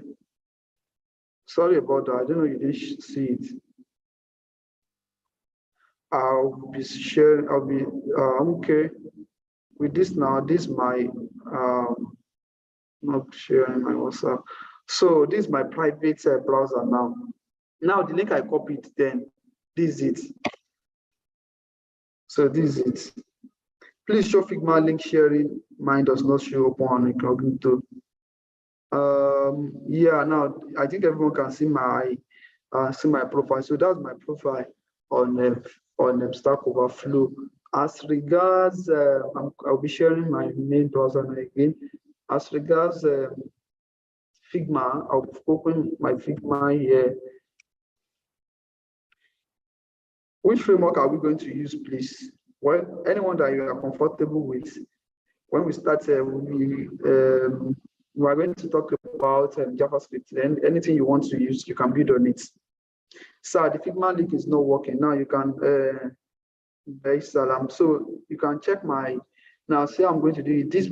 Sorry about that. I don't know you didn't see it. I'll be sharing, I'll be okay with this now. This is my not sharing my WhatsApp. So this is my private browser now. Now the link I copied, then this is it. So this is it. Please show Figma link sharing. Mine does not show up on incognito. Yeah, now I think everyone can see my profile. So that's my profile on Stack Overflow. As regards, I'll be sharing my main browser now again. As regards Figma, I'll open my Figma here. Which framework are we going to use, please? Well, anyone that you are comfortable with. When we start, we are going to talk about JavaScript. And anything you want to use, you can build on it. So the Figma link is not working. Now you can, so you can check my, now see I'm going to do it. This is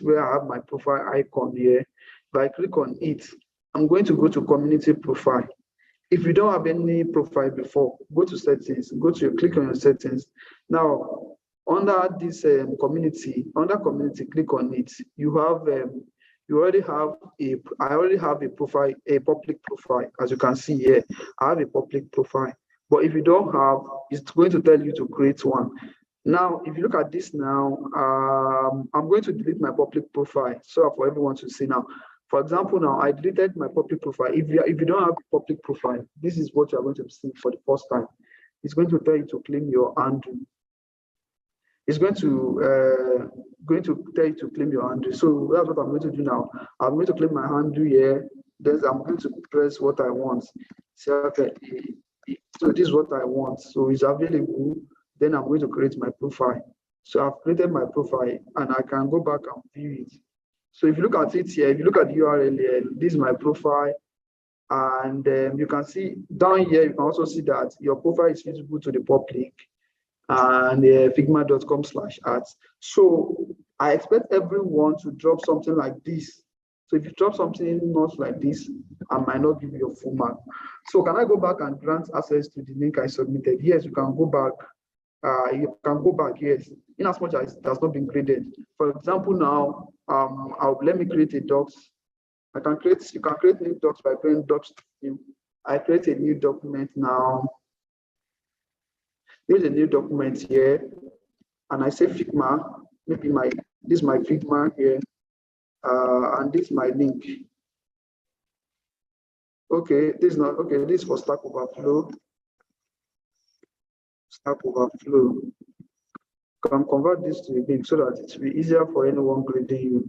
where I have my profile icon here. If I click on it, I'm going to go to community profile. If you don't have any profile before, go to settings, click on your settings. Now, under this community, click on it. I already have a profile, a public profile. As you can see here, I have a public profile. But if you don't have, it's going to tell you to create one. Now, if you look at this now, I'm going to delete my public profile so for everyone to see now. For example, now I deleted my public profile. If you don't have a public profile, this is what you're going to see for the first time. It's going to tell you to claim your handle. It's going to tell you to claim your handle. So that's what I'm going to do now. I'm going to claim my handle here. Then I'm going to press what I want. So, okay, so this is what I want. So it's available. Then I'm going to create my profile. So I've created my profile and I can go back and view it. So if you look at it here, if you look at the URL here, this is my profile. And you can see down here, you can also see that your profile is visible to the public and figma.com/arts. So I expect everyone to drop something like this. So if you drop something not like this, I might not give you a full mark. So can I go back and grant access to the link I submitted? Yes, you can go back. Yes, in as much as it has not been graded. For example, now, let me create a docs. You can create new docs by creating docs. I create a new document now. There's a new document here, and I say Figma. Maybe this is my Figma here, and this is my link. Okay, this is not okay. This is for Stack Overflow. Stack Overflow. Can convert this to a link so that it will be easier for anyone grading you.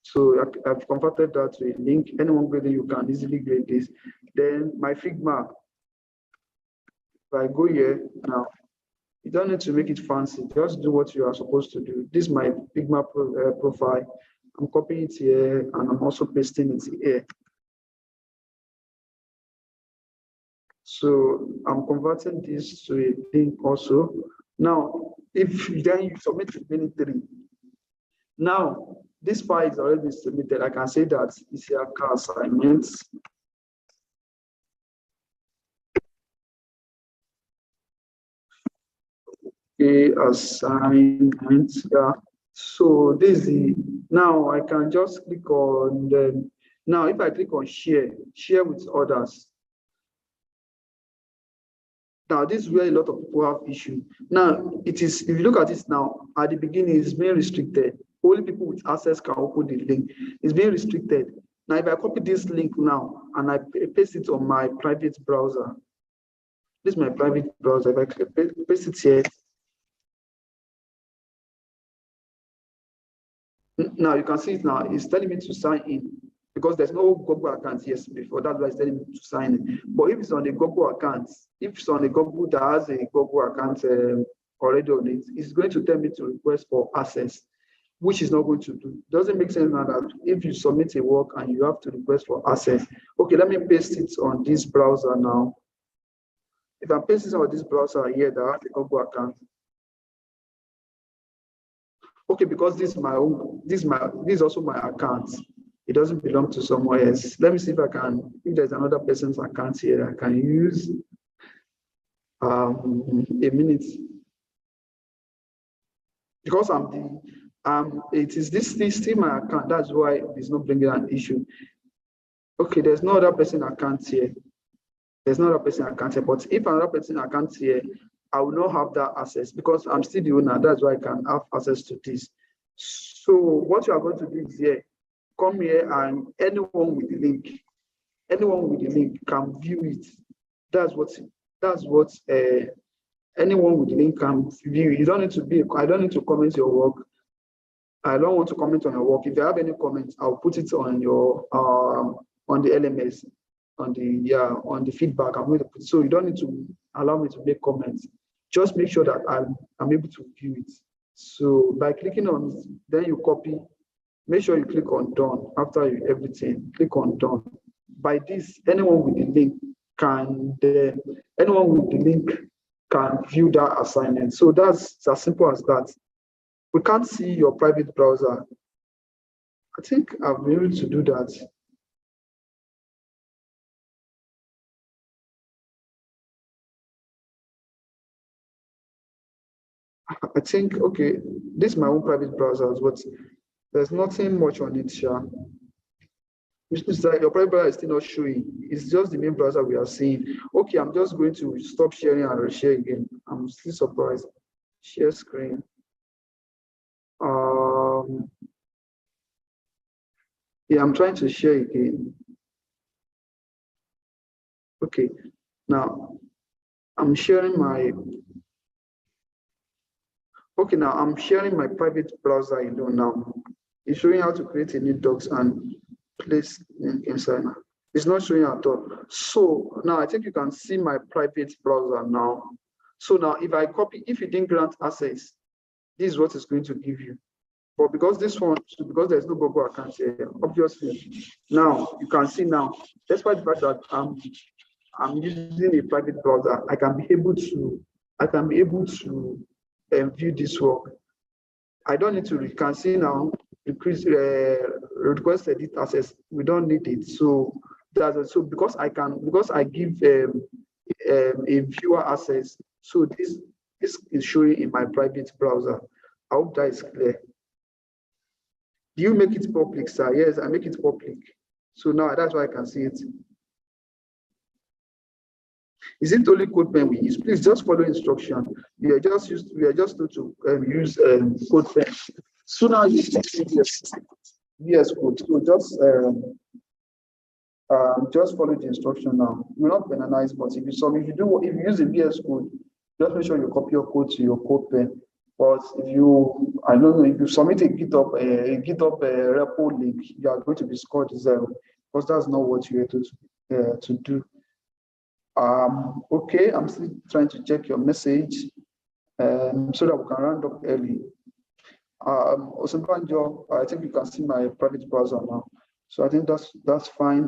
So I've converted that to a link. Anyone grading you can easily grade this. Then my Figma. If I go here now, you don't need to make it fancy. Just do what you are supposed to do. This is my Figma profile. I'm copying it here and I'm also pasting it here. So I'm converting this to a link also. Now, if then you submit to many three. Now, this file is already submitted. I can say that Isiaka assignments. Okay, assignments. Yeah. So this is the, now I can just click on the, now if I click on share with others. Now, this is where a lot of people have issue. Now, it is, if you look at it now, at the beginning, it's being restricted. Only people with access can open the link. It's being restricted. Now, if I copy this link now and I paste it on my private browser, this is my private browser. If I paste it here, now you can see it now. It's telling me to sign in because there's no Google account. Yes, before that's why it's telling me to sign in. But if it's on the Google account, if it's on the Google that has a Google account already on it, it's going to tell me to request for access, which is not going to do. Doesn't make sense now that if you submit a work and you have to request for access. Okay, let me paste it on this browser now. If I paste it on this browser here that has a Google account. Okay, because this is my own, this is also my account. It doesn't belong to someone else. Let me see if I can, if there's another person's account here I can use. a minute, because it is this still my account. That's why it's not bringing an issue. Okay, there's no other person account here. There's no other person account here. But if another person account here, I will not have that access because I'm still the owner. That's why I can have access to this. So what you are going to do is here, come here, and anyone with the link can view it. That's what anyone with the link can view. You don't need to be. I don't need to comment your work. I don't want to comment on your work. If you have any comments, I'll put it on your on the LMS, on the feedback. I'm going to put. So you don't need to allow me to make comments. Just make sure that I'm able to view it. So by clicking on it, then you copy. Make sure you click on done after everything. Click on done. By this, anyone with the link can view that assignment. So that's as simple as that. We can't see your private browser. I think I'll be able to do that. I think, okay, this is my own private browser, but there's nothing much on it, Sha. Which is that your private browser is still not showing. It's just the main browser we are seeing. Okay, I'm just going to stop sharing and reshare again. I'm still surprised. Share screen. Yeah, I'm trying to share again. Okay, now I'm sharing my. Okay, now I'm sharing my private browser alone now. It's showing how to create a new docs and place link inside. It's not showing at all. So now I think you can see my private browser now. So now if I copy, if you didn't grant access, this is what it's going to give you. But because this one, because there's no Google account here, obviously, now you can see now, despite the fact that I'm using a private browser, I can be able to view this work. I don't need to, you can see now, request edit access. We don't need it. So that's so because I give a viewer access. So this is showing in my private browser. I hope that is clear. Do you make it public, sir? Yes, I make it public. So now that's why I can see it. Is it only CodePen we use? Please just follow instruction. We are just told to use CodePen. So now you use VS Code. So just follow the instruction now. You're not penalized, but if you use a VS Code, just make sure you copy your code to your CodePen. But if you submit a GitHub repo link, you are going to be scored 0 because that's not what you're able to do. Okay, I'm still trying to check your message so that we can round up early. Osunbanjo, I think you can see my private browser now. So I think that's fine.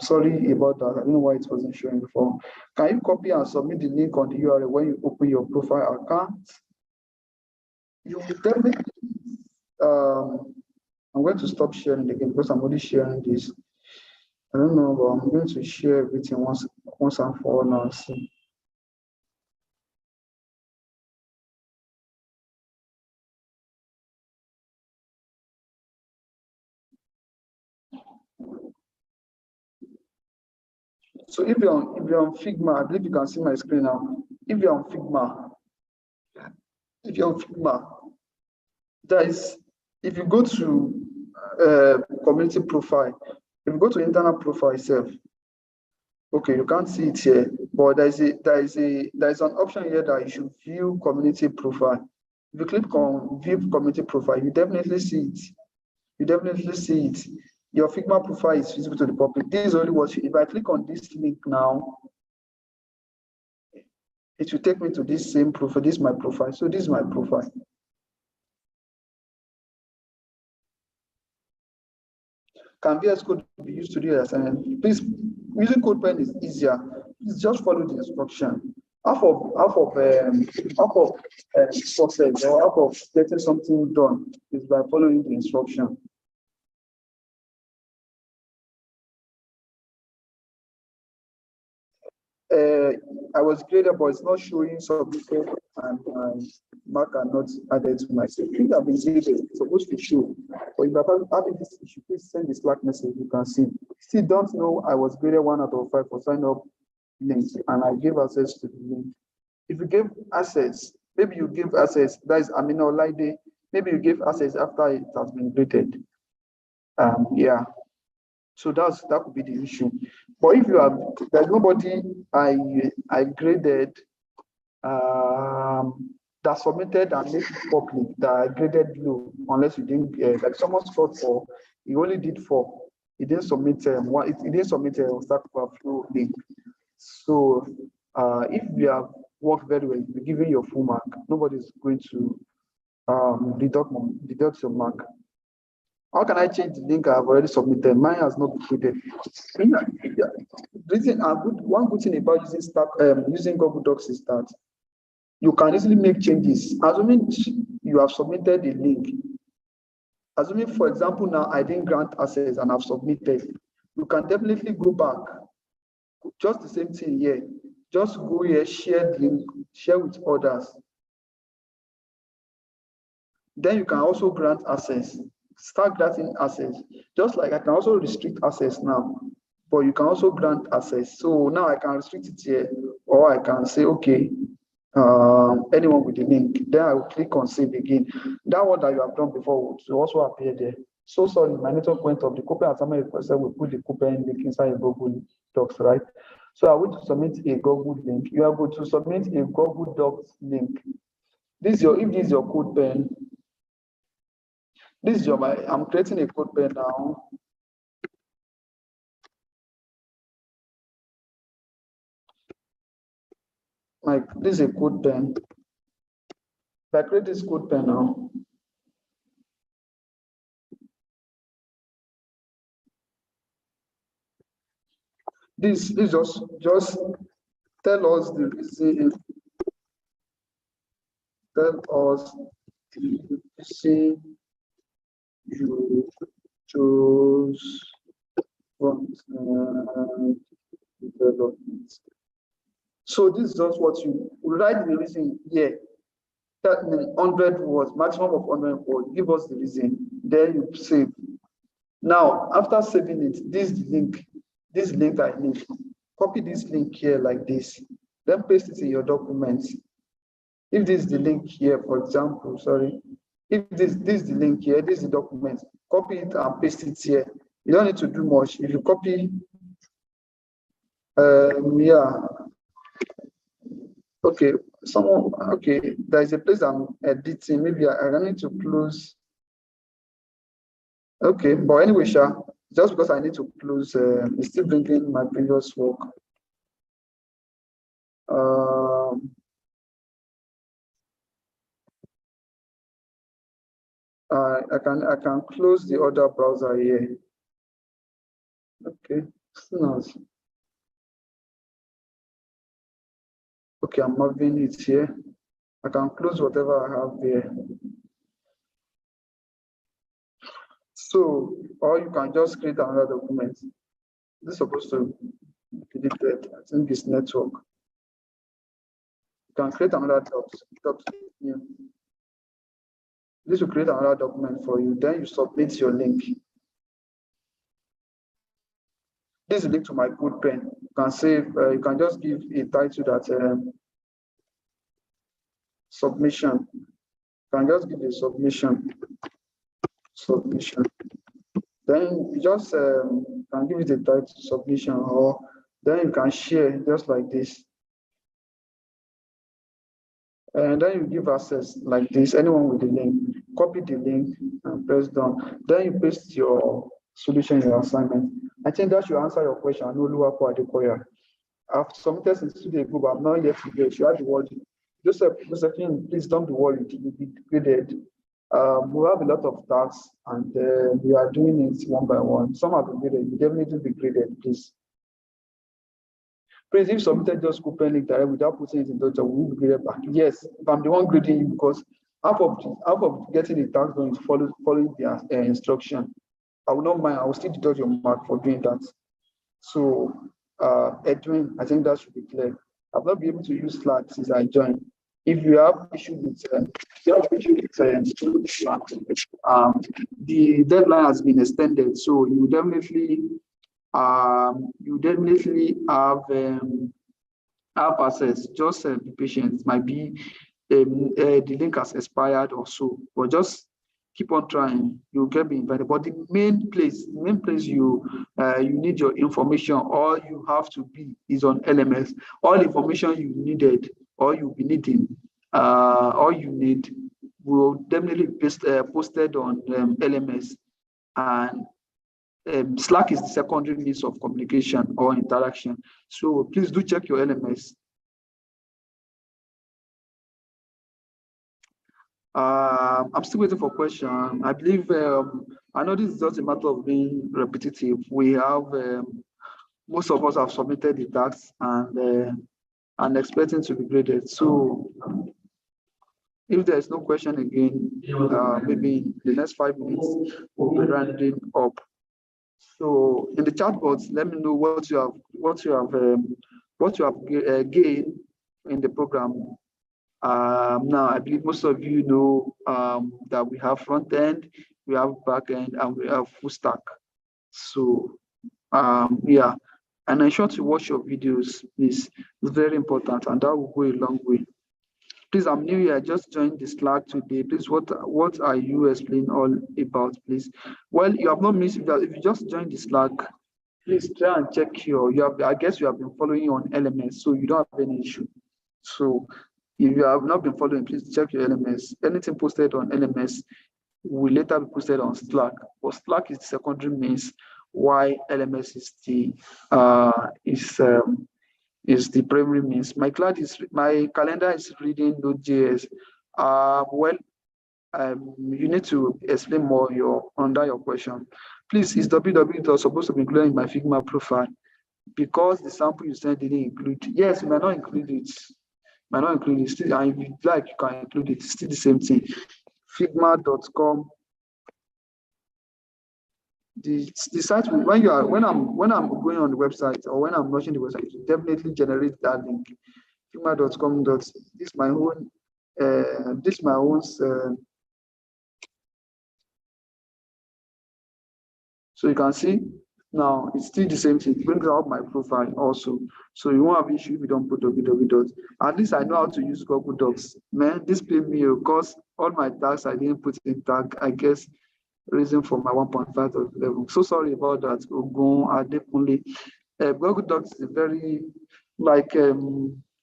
Sorry about that. I don't know why it wasn't showing before. Can you copy and submit the link on the URL when you open your profile account? You will definitely. I'm going to stop sharing again because I'm only sharing this. I don't know, but I'm going to share everything once and for all now. See. So if you're on Figma, I believe you can see my screen now. If you're on Figma, if you go to community profile, if you go to internal profile itself, okay, you can't see it here, but there is an option here that you should view community profile. If you click on view community profile, you definitely see it. Your Figma profile is visible to the public. This is only what if I click on this link now, it will take me to this same profile. This is my profile. So this is my profile. Can VS Code be used to do this? And please, using CodePen is easier. Please just follow the instruction. Half of success or half of getting something done is by following the instruction. I was graded, but it's not showing submitted, and my mark are not added to my CV. Things have been graded. It's supposed to show. But if you're having this issue, please send the Slack message. You can see. Still don't know I was graded 1 out of 5 for sign up links, and I gave access to the link. If you give access, maybe you give access. That is Amina Olaide. Maybe you give access after it has been graded. Yeah. So that could be the issue. But if you have, there's nobody I graded that submitted and made it public that I graded low, unless you didn't like someone scored 4, he only did 4. He didn't submit one. He didn't submit a Stack Overflow link. So if you have worked very well, you're giving your full mark. Nobody's going to deduct your mark. How can I change the link I've already submitted? Mine has not been created. One good thing about using Google Docs is that you can easily make changes. Assuming you have submitted a link, assuming, for example, now I didn't grant access and I've submitted, you can definitely go back. Just the same thing here. Just go here, share the link, share with others. Then you can also grant access. Start granting access. Just like I can also restrict access now, but you can also grant access. So now I can restrict it here, or I can say, okay, anyone with the link. Then I will click on save again. That one that you have done before will also appear there. So sorry, my network went up. The coupon assignment request will put the coupon link inside a Google Docs, right? So I want to submit a Google link. You are going to submit a Google Docs link. If this is your code pen. This is I'm creating a code pen now. Like this is a code pen. If I create this code pen now. This just tell us the reason. Tell us the reason you chose Frontend development. So this is just what you write the reason here. 100 words, maximum of 100 words. Give us the reason. Then you save. Now, after saving it, this link I need. Copy this link here like this. Then paste it in your documents. If this is the link here, for example, sorry. If this is the link here, this is the document. Copy it and paste it here. You don't need to do much. If you copy, yeah. Okay, there's a place I'm editing. Maybe I need to close. Okay, but anyway, just because I need to close, it's still bringing my previous work. I can close the other browser here. Okay, nice. Okay, I'm moving it here. I can close whatever I have there. So, or you can just create another document. This is supposed to be deleted. I think it's network. You can create another document. Yeah. This will create another document for you. Then you submit your link. This is a link to my code pen. You can save. You can just give a title that submission. You can just give a submission. Then you just can give it a title submission, or then you can share just like this. And then you give access like this, anyone with the link. Copy the link and press done. Then you paste your solution, your assignment. I think that should answer your question. I know Luwapo Adekoya. I've submitted since 2 days ago, but I'm not yet to get. You have the word. Josephine, please don't be worried. You'll be graded. We have a lot of tasks, and we are doing it one by one. Some have been graded. You definitely be graded, please. Please, if you submitted just coupon link direct without putting it in Dota, we will be graded back. Yes, if I'm the one grading you, because half of getting the task going is following the instruction. I will not mind. I will still deduct your mark for doing that. So Edwin, I think that should be clear. I've not been able to use Slack since I joined. If you have issue with Slack, the deadline has been extended, so you definitely have access. Just be patient. It might be the link has expired or so, but just keep on trying. You'll get me invited. But the main place you need your information, or you have to be, is on LMS. All the information you needed, or you'll be needing, or you need, will definitely be posted on LMS. And Slack is the secondary means of communication or interaction. So please do check your LMS. I'm still waiting for question. I believe I know this is just a matter of being repetitive. We have most of us have submitted the tasks and expecting to be graded. So if there is no question again, maybe in the next 5 minutes we'll be rounding up. So in the chat box, let me know what you have gained in the program. Now, I believe most of you know that we have front end, we have back end, and we have full stack. So, yeah, and ensure to watch your videos, please. It's very important, and that will go a long way. Please, I'm new here. I just joined the Slack today. Please, what are you explaining all about, please? Well, you have not missed. If you just joined the Slack, please try and check I guess you have been following on LMS, so you don't have any issue. So if you have not been following, please check your LMS. Anything posted on LMS will later be posted on Slack. But Slack is the secondary means, why LMS is the primary means. My calendar is reading Node.js. You need to explain more under your question. Please, is www supposed to be included in my Figma profile? Because the sample you sent didn't include. Yes, you might not include it. Still, and if you like, you can include it. It's still the same thing. Figma.com. The site, when I'm going on the website, or when I'm launching the website, it will definitely generate that link. Figma.com. This is my own. So you can see now it's still the same thing. It brings out my profile also. So you won't have issue if you don't put www. At least I know how to use Google Docs. Man, this paid me because all my tags I didn't put in tag. I guess reason for my 1.5 level. So sorry about that. Google Docs is very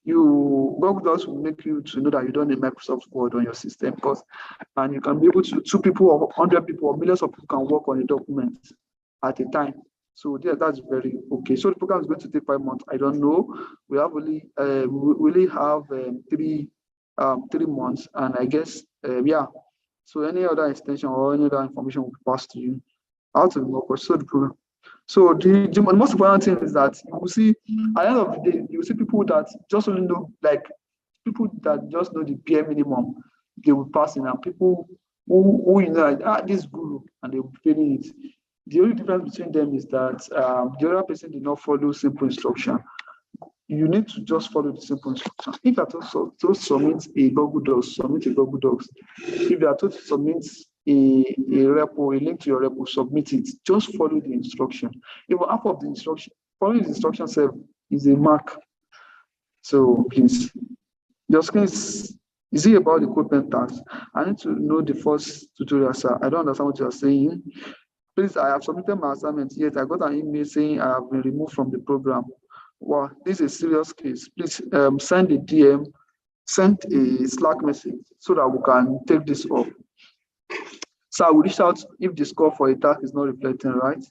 Google Docs will make you to know that you don't need Microsoft Word on your system, and you can be able to 2 people or 100 people or millions of people can work on a document at a time. So that's very okay. So the program is going to take 5 months. I don't know. We have we only have 3 months, and I guess So any other extension or any other information will be passed to you. Out of the so the program. So the most important thing is that you will see at the end of the day, you will see people that just only know, like people that just know the bare minimum, they will pass in, and people who you know, like, this guru, and they will be failing it. The only difference between them is that the other person did not follow simple instruction. You need to just follow the simple instruction. If you are told to submit a Google Docs, submit a Google Docs. If you are told to submit a repo, a link to your repo, submit it. Just follow the instruction. Even half of the instruction, following the instruction itself is a mark. So please, your screen is it about the code pen task? I need to know the first tutorial, sir. I don't understand what you are saying. Please, I have submitted my assignment, yet I got an email saying I have been removed from the program. Wow, this is a serious case. Please send a DM, send a Slack message so that we can take this up. So I will reach out if the score for a task is not reflecting, right?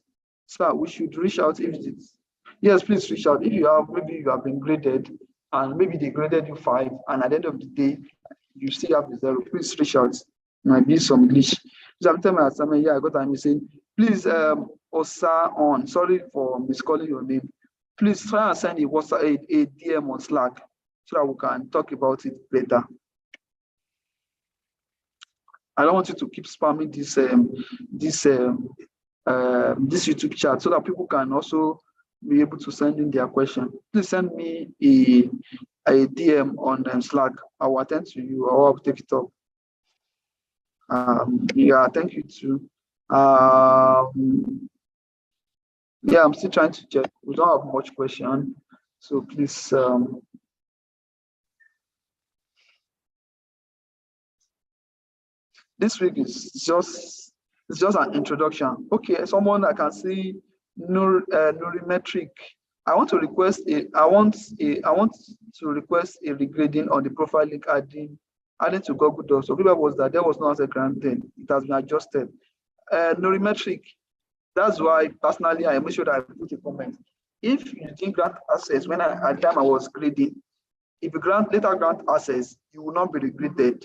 So we should reach out if it's, yes, please reach out. If you have, maybe you have been graded and maybe they graded you 5, and at the end of the day, you still have the 0, please reach out. Might be some glitch. So I'm telling my assignment, I got an email saying, please, Osa on, sorry for miscalling your name. Please try and send a DM on Slack so that we can talk about it later. I don't want you to keep spamming this YouTube chat so that people can also be able to send in their question, please send me a DM on Slack. I will attend to you, or I'll take it up. Yeah, thank you too. Yeah, I'm still trying to check. We don't have much question, so please. This week is just an introduction. Okay, someone I can see Nurimetric. I want to request a regrading on the profile link adding to Google Docs. So people was that there was no answer granted. It has been adjusted. Nurimetric. That's why personally I make sure that I put a comment. If you didn't grant access when at the time I was grading, if you later grant access, you will not be regraded.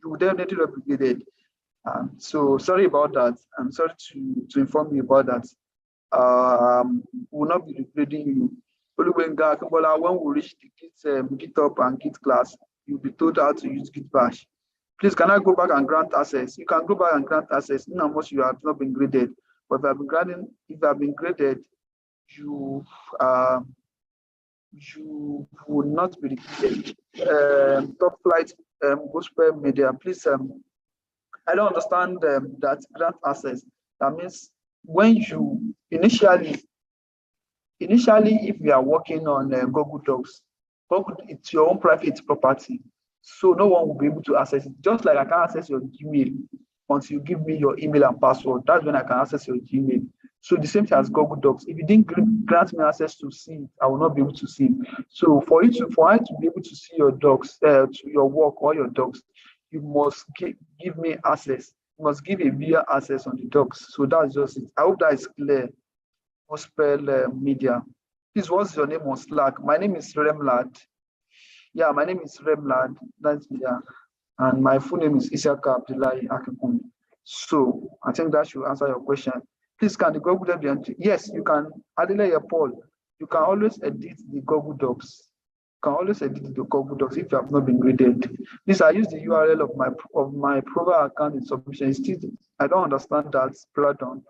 You will definitely not be regraded. So sorry about that. I'm sorry to inform you about that. We will not be regrading you. Only when we reach the GitHub and Git class, you'll be told how to use Git bash. Please, can I go back and grant access? You can go back and grant access in how much you have not been graded. But if you have been graded, you will not be regraded. Top flight gospel media, please. I don't understand that grant access. That means when you initially, if you are working on Google Docs, it's your own private property, so no one will be able to access it. Just like I can access your Gmail until you give me your email and password. That's when I can access your Gmail. So the same thing as Google Docs. If you didn't grant me access to see it, I will not be able to see it. So for I to be able to see your docs, to your work or your docs, you must give me access. You must give a via access on the docs. So that's just it. I hope that is clear. Gospel media. Please, what's your name on Slack? My name is Remlad. Yeah, my name is Remlad. That's and my full name is Isiaka Abdullahi Akikun. So I think that should answer your question. Please, can the Google Docs be empty? Yes, you can. Adelaide Paul, you can always edit the Google Docs. You can always edit the Google Docs if you have not been graded. Please, I use the URL of my profile account in submission. Still, I don't understand that. Pardon.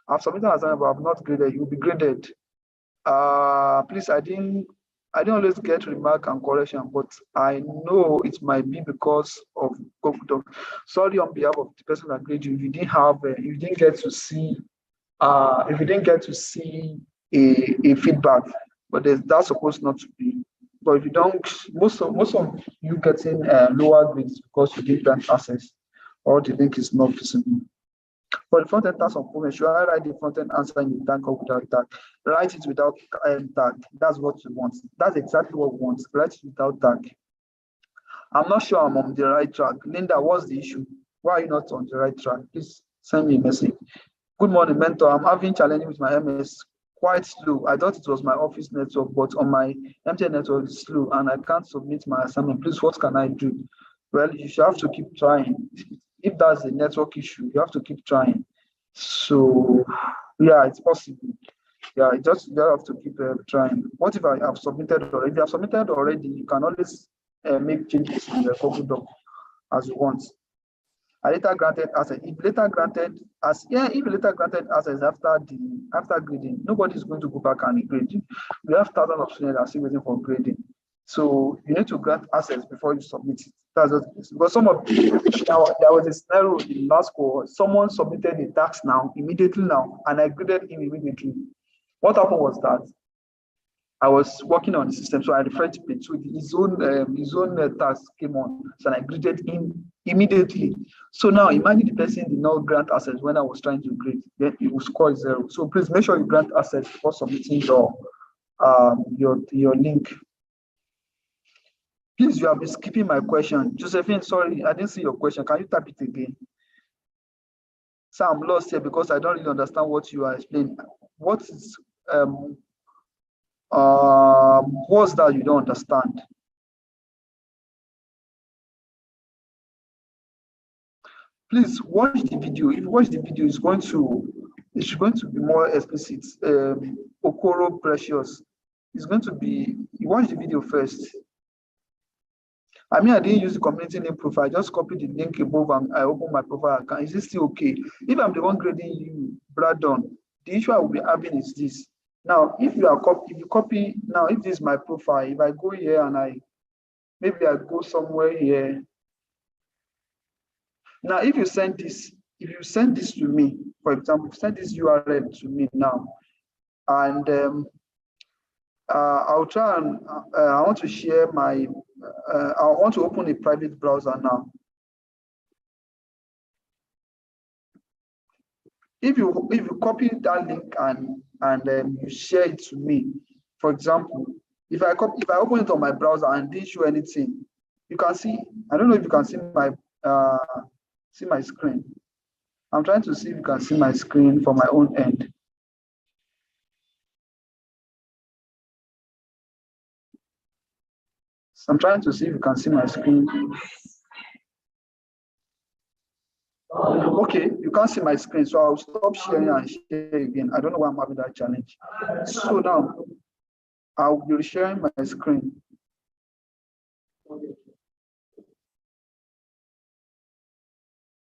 I've submitted an assignment, but I've not graded. You will be graded. Please, I didn't always get remark and correction, but I know it might be because of Google Docs. Sorry on behalf of the person that graded you. You didn't get to see. If you didn't get to see a feedback, but that's supposed not to be. But if you don't, most of you getting lower grades because you didn't grant access or the link is not visible. For the front-end task of comment, should I write the front-end answer in the tag or without tag? Write it without tag. That's what you want. That's exactly what we want. Write it without tag. I'm not sure I'm on the right track. Linda, what's the issue? Why are you not on the right track? Please send me a message. Good morning, mentor. I'm having challenges with my MS. Quite slow. I thought it was my office network, but on my MTN network it's slow and I can't submit my assignment. Please, what can I do? Well, you should have to keep trying. If that's a network issue, you have to keep trying. So, yeah, it's possible. Yeah, you have to keep trying. What if I have submitted already? If you have submitted already, you can always make changes in the Google Doc as you want. I later granted access. If later granted access after grading, nobody is going to go back and grade you. We have thousands of students that are still waiting for grading. So you need to grant access before you submit it. That's what it is. Because there was a scenario in last course. Someone submitted a task immediately and I graded him immediately. What happened was that I was working on the system, so I refreshed it. So his own task came on, so I graded him immediately. So now imagine the person did not grant access when I was trying to grade, then it will score 0. So please make sure you grant access before submitting your link. Please, you have been skipping my question. Josephine, sorry, I didn't see your question. Can you type it again? So I'm lost here because I don't really understand what you are explaining. What is what's that you don't understand? Please watch the video. If you watch the video, it's going to be more explicit. Okoro Precious. It's going to be, you watch the video first. I mean, I didn't use the community name profile. I just copied the link above and I opened my profile account. Is this still okay? If I'm the one grading you, Brandon, the issue I will be having is this. Now, if you copy, now if this is my profile, if I go here and maybe I go somewhere here. Now, if you send this to me, for example, send this URL to me now, and I'll try and I want to share my, I want to open a private browser now. If you copy that link and you share it to me, for example, if I open it on my browser and didn't show anything, you can see. I don't know if you can see my screen. I'm trying to see if you can see my screen from my own end. So I'm trying to see if you can see my screen. Okay, you can't see my screen, so I'll stop sharing and share again. I don't know why I'm having that challenge. So now I'll be sharing my screen.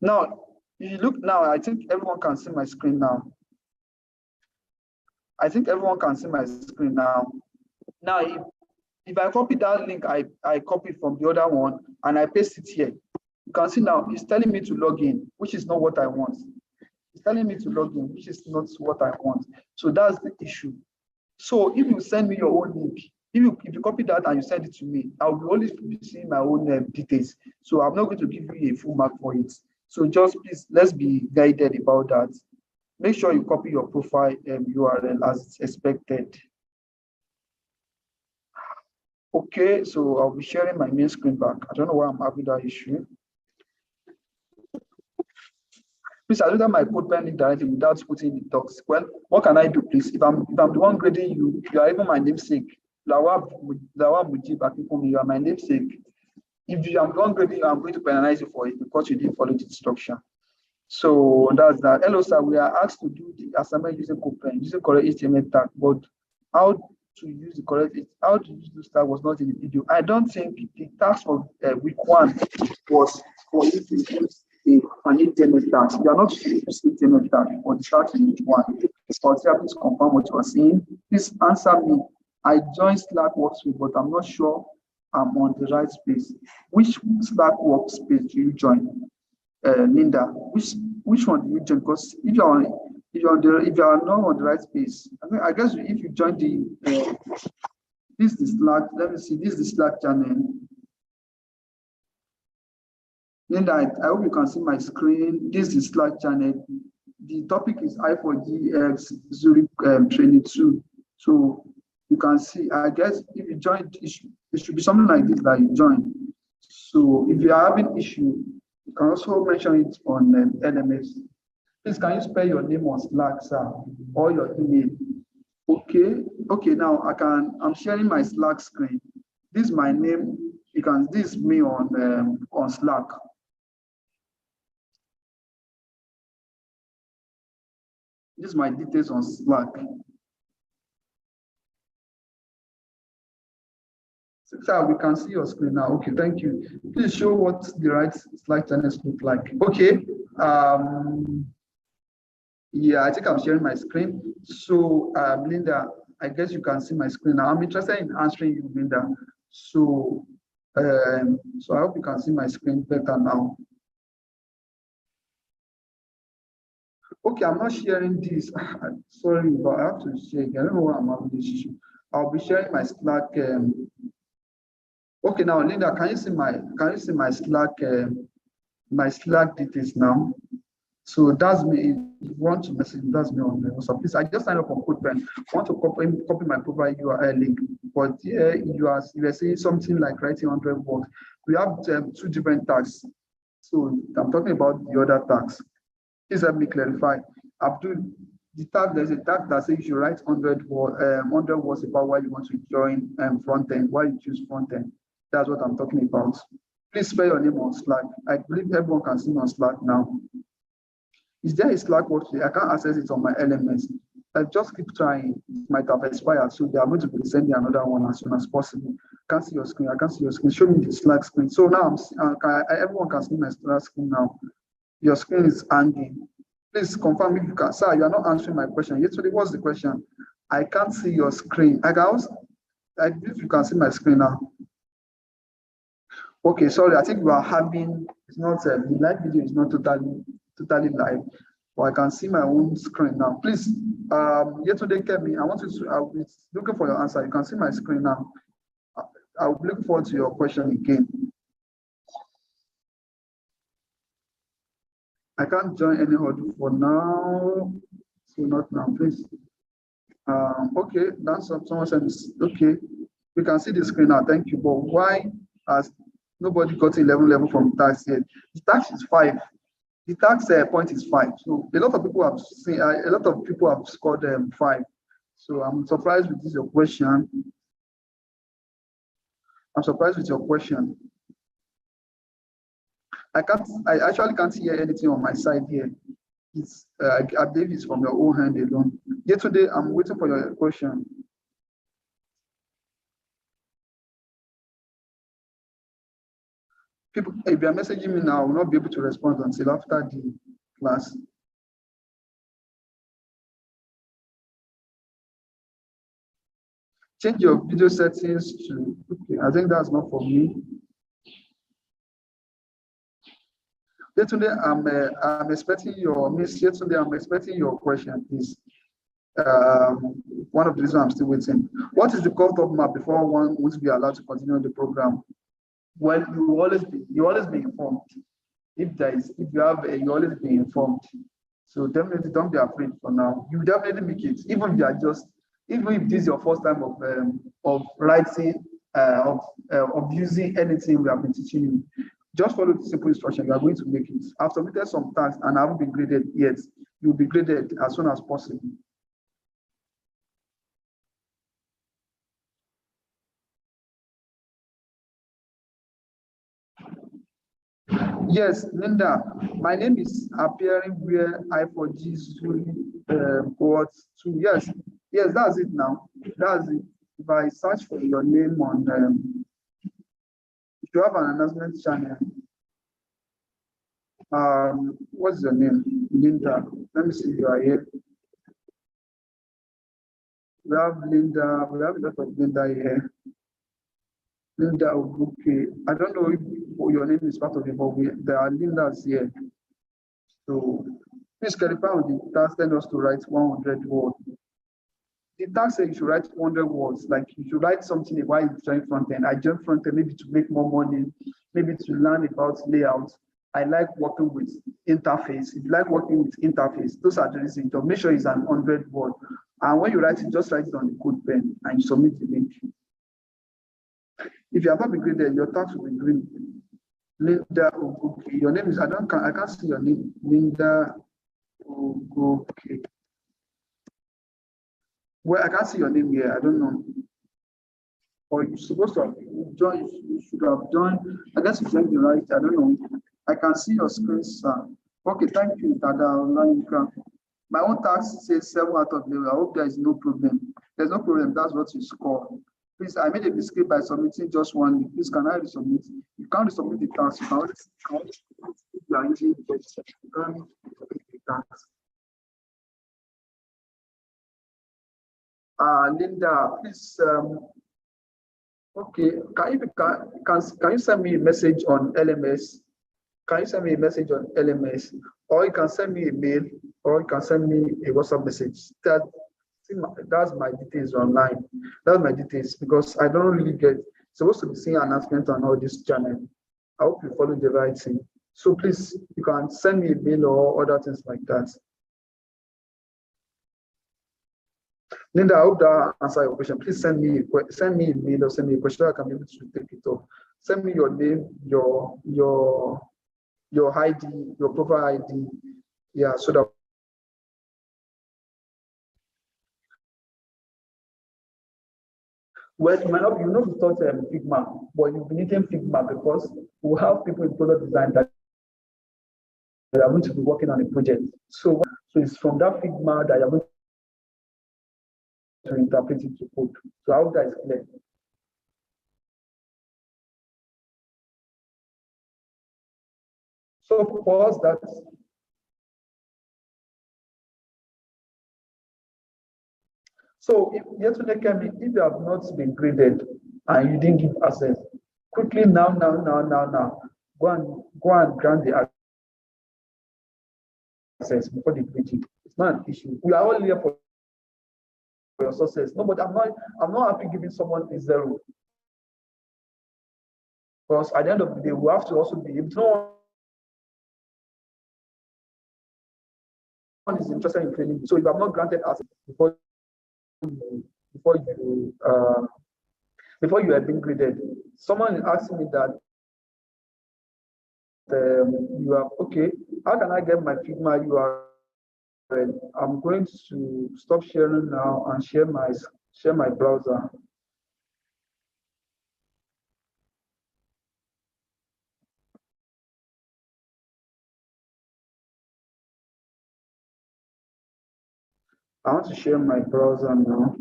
Now, if you look now, I think everyone can see my screen now. I think everyone can see my screen now. Now, if I copy that link, I copy from the other one and I paste it here. You can see now it's telling me to log in, which is not what I want. It's telling me to log in, which is not what I want. So that's the issue. So if you send me your own link, if you copy that and you send it to me, I'll be only seeing my own details. So I'm not going to give you a full mark for it. So just please, let's be guided about that. Make sure you copy your profile URL as expected. Okay, so I'll be sharing my main screen back. I don't know why I'm having that issue. Please, I do that my code pen directly without putting the docs. Well, what can I do, please? If I'm the one grading you, you are even my namesake. Lawab Mujib Akipumi, you are my namesake. If I'm the one grading you, I'm going to penalize you for it because you didn't follow the instruction. So that's that. Hello, sir. We are asked to do the assignment using code pen, using correct HTML tag, but how to use this tag was not in the video. I don't think the task for week 1 was for you to use an HTML tag. You are not using HTML tag for the task in week 1. Please confirm what you are saying. Please answer me. I joined Slack workspace, but I'm not sure I'm on the right space. Which Slack workspace do you join? Linda, which one do you join? Because if you are not on the right space, I guess if you join the this is the Slack. Let me see. This is the Slack channel. Linda, I hope you can see my screen. This is the Slack channel. The topic is I4GX Zurich training 2. So you can see. I guess if you join, it should be something like this that you join. So if you are having issue, you can also mention it on LMS. Please, can you spell your name on Slack, sir, or your email? Okay. Now I'm sharing my Slack screen. This is my name. This is me on Slack. This is my details on Slack. Sir, we can see your screen now. Okay, thank you. Please show what the right Slack channels look like. Okay. Yeah, I think I'm sharing my screen. So, Linda, I guess you can see my screen now. I'm interested in answering you, Linda. So, so I hope you can see my screen better now. Okay, I'm not sharing this. Sorry, but I have to share. I don't know why I'm having this issue. I'll be sharing my Slack. Okay, now Linda, can you see my Slack details now? So that's me. If you want to message, that's me on the WhatsApp. Please, I just signed up on CodePen. I want to copy my profile URL link, but here you are saying something like writing 100 words. We have 2 different tags. So I'm talking about the other tags. Please help me clarify. Abdul, there's a tag that says you write 100 words about why you want to join Frontend, why you choose Frontend. That's what I'm talking about. Please spell your name on Slack. I believe everyone can see me on Slack now. Is there a Slack workspace? I can't access it on my LMS. I just keep trying. It might have expired, so they are going to be sending another one as soon as possible. Can't see your screen. I can't see your screen. Show me the Slack screen. So now everyone can see my Slack screen now. Your screen is hanging. Please confirm if you can. Sir, you are not answering my question. Yesterday, what's the question? I can't see your screen. I believe you can see my screen now. Okay, sorry, I think we are having, it's not, the live video is not totally live, but I can see my own screen now. Please, yesterday, Kemi, I want you to, I'll be looking for your answer. You can see my screen now. I'll be looking forward to your question again. I can't join any huddle for now, so not now, please. Okay, that's someone said, okay, we can see the screen now, thank you, but why has nobody got 11 level from tax yet? The tax is 5. The tax point is 5. So a lot of people have seen, a lot of people have scored 5. So I'm surprised with this your question. I'm surprised with your question. I actually can't hear anything on my side here. It's I believe it's from your own hand alone. Yesterday, I'm waiting for your question. People, if you are messaging me now, I will not be able to respond until after the class. Change your video settings to, okay, I think that's not for me. Yesterday, I'm expecting your, Miss Yesterday, I'm expecting your question, please. One of the reasons I'm still waiting. What is the cut-off map before one would be allowed to continue the program? Well, you always be informed. If you have, you always be informed. So definitely don't be afraid for now. You definitely make it. Even if you are even if this is your first time of writing, of using anything we have been teaching you, just follow the simple instruction. You are going to make it. I've submitted some tasks and I haven't been graded yet. You'll be graded as soon as possible. Yes, Linda, my name is appearing where I4G cohort 2. Yes, that's it now. That's it. If I search for your name on, if you have an announcement channel, what's your name? Linda. Let me see if you are here. We have Linda, we have a lot of Linda here. Linda, okay. I don't know if your name is part of it, but there are Lindas here. So please clarify on the task, tell us to write 100 words. The task says you should write 100 words, like you should write something about you join Frontend. I joined Frontend maybe to make more money, maybe to learn about layout. I like working with interface. If you like working with interface, those are the reasons. Make sure it's an 100 word. And when you write it, just write it on the code pen and you submit the link. If you have not been graded, your task will be green. Linda, okay. Your name is, I can't see your name. Linda, okay. Well, I can't see your name here. I don't know. Or you're supposed to have joined, you should have joined. I guess you joined the right. I don't know. I can see your screen, sir. Okay, thank you, Tada. My own task says 7 out of 11. I hope there is no problem. There's no problem. That's what you score. Please, I made a mistake by submitting just one link. Please, can I resubmit? You can't resubmit the task. You can only if you are using the text. You can't submit the task. Linda, please. Okay, can you send me a message on LMS? Can you send me a message on LMS, or you can send me a mail, or you can send me a WhatsApp message? That's my details online. That's my details because I don't really get supposed to be seeing announcements on all this channel. I hope you follow the right thing. So please, you can send me a mail or other things like that. Linda, I hope that answers your question. Please send me a mail or send me a question. I can be able to take it off. Send me your name, your ID, your profile ID. Yeah, so that. Well, you might not, you know, we taught Figma, but you've been using Figma because we have people in product design that are going to be working on a project. So it's from that Figma that you're going to interpret it to code. So I hope that is clear. So for us, that's So if if you have not been graded and you didn't give access, quickly now, go and grant the access before they grade you. It's not an issue. We are all here for your success. No, but I'm not happy giving someone a 0. Because at the end of the day, we have to also be able to know one is interested in training. So if I'm not granted access before you have been graded, someone is asking me that you are okay. How can I get my Figma URL? I'm going to stop sharing now and share my browser. I want to share my browser now.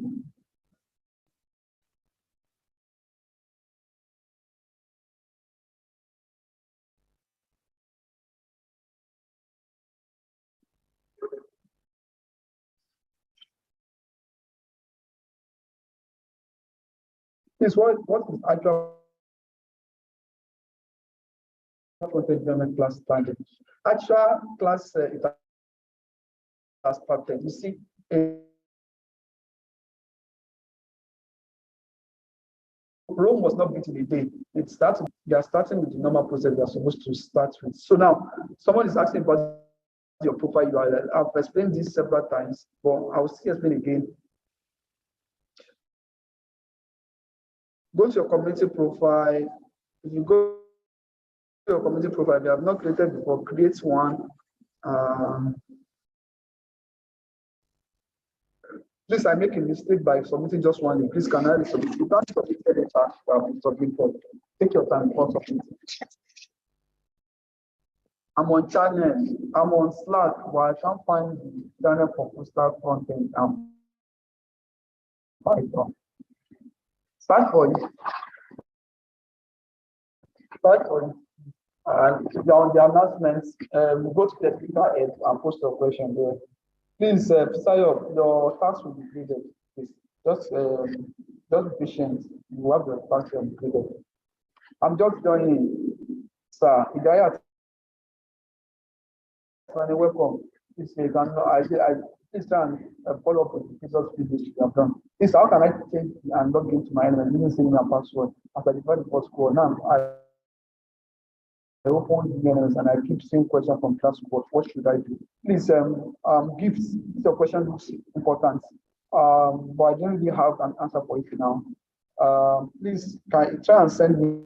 Yes, what is actual Frontend development class started? Actual class it has started. You see, Rome was not built in a day. They are starting with the normal process they are supposed to start with. So now someone is asking about your profile URL. I've explained this several times, but I will still explain again. Go to your community profile. If you go to your community profile, if you have not created before, create one. Please, I make a mistake by submitting just one link. Please, can I resubmit? You can't submit any task while submitted. Take your time before submitting. I'm on channel. I'm on Slack, but I can't find the channel for full stack content. Python. Start for it. Start for it. And on the announcements, go to the Twitter head and post your question there. Please, Sayo, your task will be graded. Please, just be patient. You have the task to be graded. I'm just joining, sir. Hidayat, welcome. Please, you can. Please try and follow up with the previous videos you have done. Please, how can I change and log into my element using same password after the very first call? Now I open emails and I keep seeing questions from class support. What should I do? Please, gifts. If your question looks important, but I don't really have an answer for it now. Please try and send me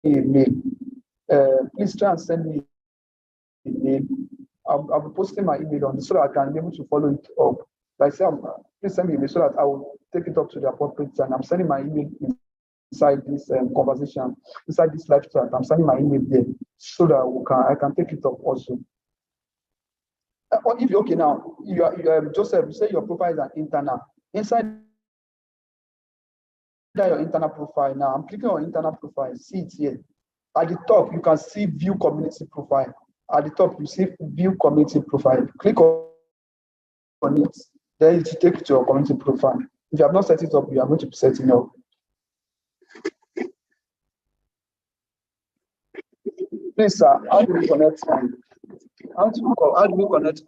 a mail. Please try and send me a mail. I'll be posting my email on this so that I can be able to follow it up. Like I say, please send me a mail so that I will take it up to the appropriate time. I'm sending my email inside this conversation, inside this live chat. I'm sending my email there so that I can take it up also. Or if okay now, you are Joseph, you say your profile is an internal. Inside your internal profile now, I'm clicking on internal profile. See it here. At the top, you can see view community profile. At the top, you see view community profile. Click on it. Then it will take you to your community profile. If you have not set it up, you are going to be setting up. Please, sir, how do we connect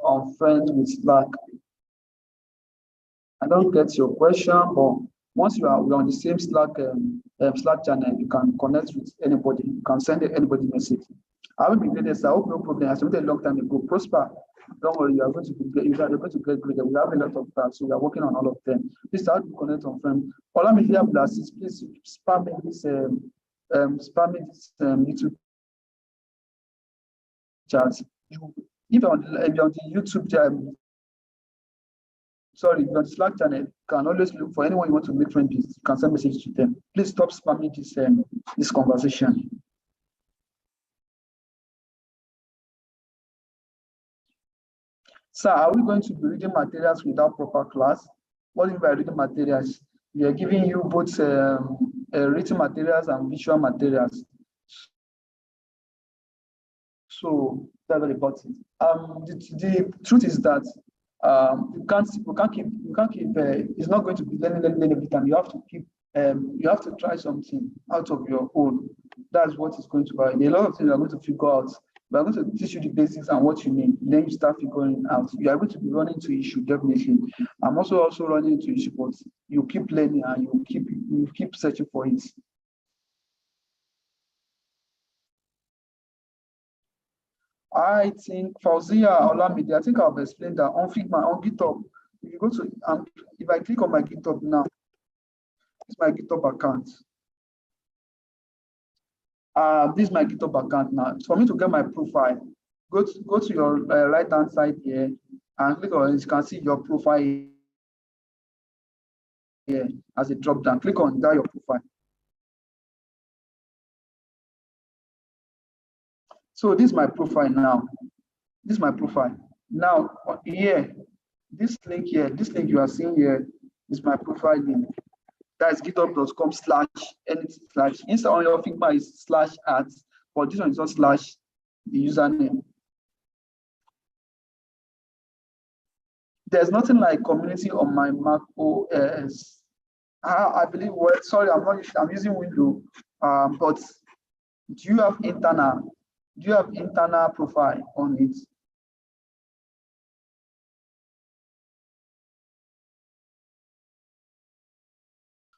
on Friends with Slack? I don't get your question, but once we're on the same Slack channel, you can connect with anybody. You can send anybody message. I will be graded, sir. I hope no problem. I submitted a long time ago. Prosper, don't worry, you're going to get graded. We have a lot of tasks, so we are working on all of them. Please, how do you connect on Friends? All I'm here, please spam me this YouTube chat. If you're on the YouTube channel, sorry, on the Slack channel, you can always look for anyone you want to make friends with. You can send message to them. Please stop spamming this conversation. Sir, are we going to be reading materials without proper class? What do you mean by reading materials? We are giving you both written materials and visual materials. So that's all about it. The truth is that It's not going to be learning every time. You have to keep, you have to try something out of your own. That's what is going to be. A lot of things you are going to figure out. We're going to teach you the basics and what you need. Then you start figuring out. You are going to be running into issue, definitely. I'm also running into issue, but you keep learning and you keep searching for it. I think Fauzia Olamide, I think I've explained that on Figma, on GitHub. If you go to, if I click on my GitHub now, this is my GitHub account. This is my GitHub account now. For me to get my profile, go to your right-hand side here and click on it. You can see your profile here as a drop down. Click on that, your profile. So this is my profile now. This is my profile. Now here, this link you are seeing here is my profile link. That's github.com/anything/ inside on your Figma is /ads, but this one is not slash the username. There's nothing like community on my Mac OS. I believe, well, sorry, I'm using Windows. But do you have internal profile on it?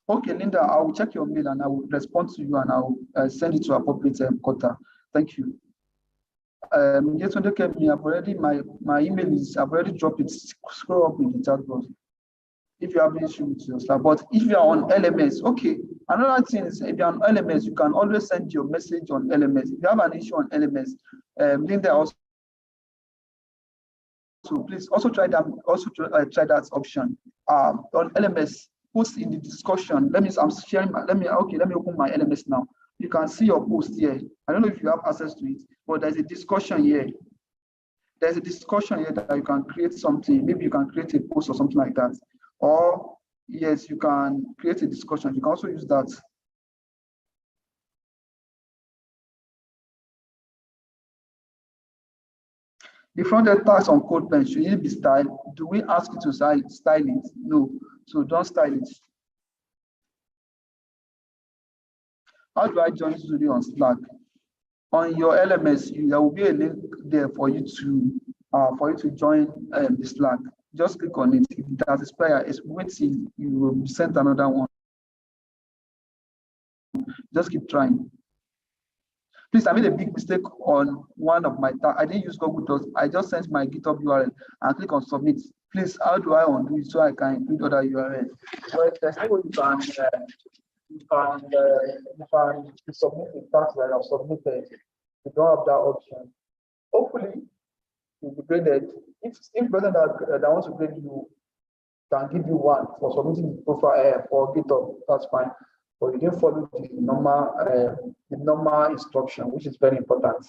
Okay, Linda, I will check your mail and I will respond to you and I will send it to appropriate quarter. Thank you. Yes, when they came me, I've already my email is, I've already dropped it. Scroll up in the chat box if you have an issue with your Slack. But if you are on LMS, okay. Another thing is, if you're on LMS, you can always send your message on LMS. If you have an issue on LMS, Linda also. So please also try that. Try that option. On LMS, post in the discussion. I'm sharing. Let me open my LMS now. You can see your post here. I don't know if you have access to it, but there's a discussion here. There's a discussion here that you can create something. Maybe you can create a post or something like that. Or yes, you can create a discussion. You can also use that. The front-end tags on CodePen, should it be styled? Do we ask you to style it? No. So don't style it. How do I join Studio on Slack? On your LMS, there will be a link there for you to join the Slack. Just click on it. If it has expired, wait till you will be sent another one. Just keep trying. Please, I made a big mistake on one of my tags. I didn't use Google Docs. I just sent my GitHub URL and click on submit. Please, how do I undo it so I can include other URL? Well, there's no way you can submit the task that I've submitted. You don't have that option. Hopefully, you'll be graded. If person that wants to grade you can give you one for submitting the profile for GitHub, that's fine. But you didn't follow the normal instruction, which is very important.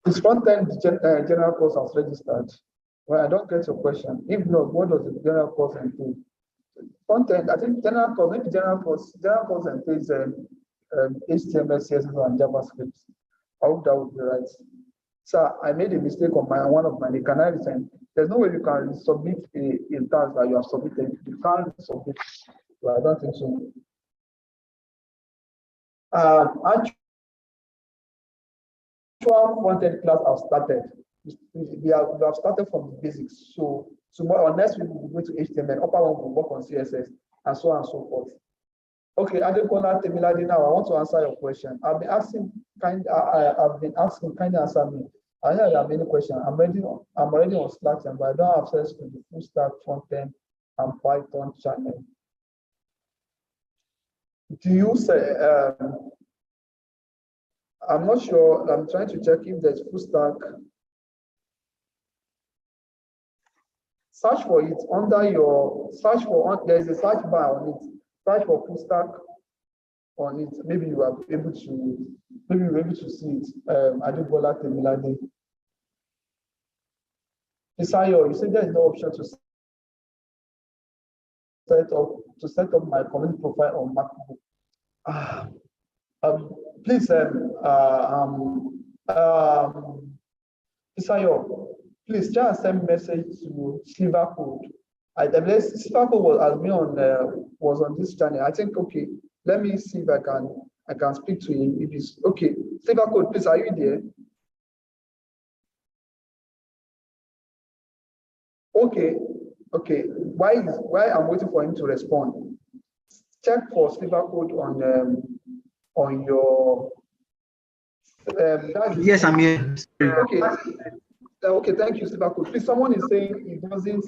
Is Frontend general course has registered? Well, I don't get your question. If not, what does the general course entail? Frontend, I think general course entails HTML, CSS, and JavaScript. I hope that would be right. So I made a mistake on one of my. Can I resend? There's no way you can submit a task that you have submitted. You can't submit. So I don't think so. Actual front-end class have started. We have started from the basics. So tomorrow, next week, we'll go to HTML. Upper one will work on CSS, and so on and so forth. Okay, Adekola Temilade, now I want to answer your question. I've been asking, kindly answer me. I know there are many questions. I'm already on Slack, but I don't have access to the full stack front-end and Python channel. Do you say, I'm not sure, I'm trying to check if there's full stack. Search for it under your, there's a search bar on it. Search for full stack on it. Maybe you are able to see it. Adekola Temilade. Isayo, you said there is no option to set up my community profile on MacBook. Please, Isayo, please try and send message to Sylvercodez. I believe Sylvercodez was on this channel. I think okay. Let me see if I can speak to him if it's okay. Sylvercodez, please, are you there? Okay, okay. Why I'm waiting for him to respond? Check for Sylvercodez on your. Yes, I'm here. Okay. Okay, thank you, Sylvercodez. Please, someone is saying he doesn't.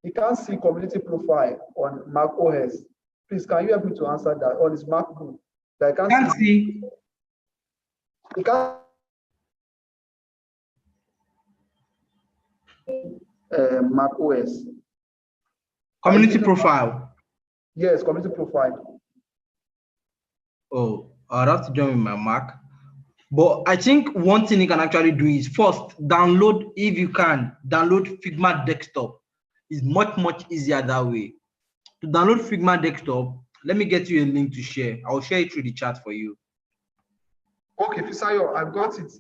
He can't see community profile on Mac OS. Please, can you help me to answer that on his MacBook? I can't see. He can't. Mac OS. Community profile. Yes, community profile. Oh, I'd have to join with my Mac. But I think one thing you can actually do is first download, if you can, download Figma Desktop. It's much easier that way. To download Figma Desktop, let me get you a link to share. I'll share it through the chat for you. Okay, Fisayo, I've got it.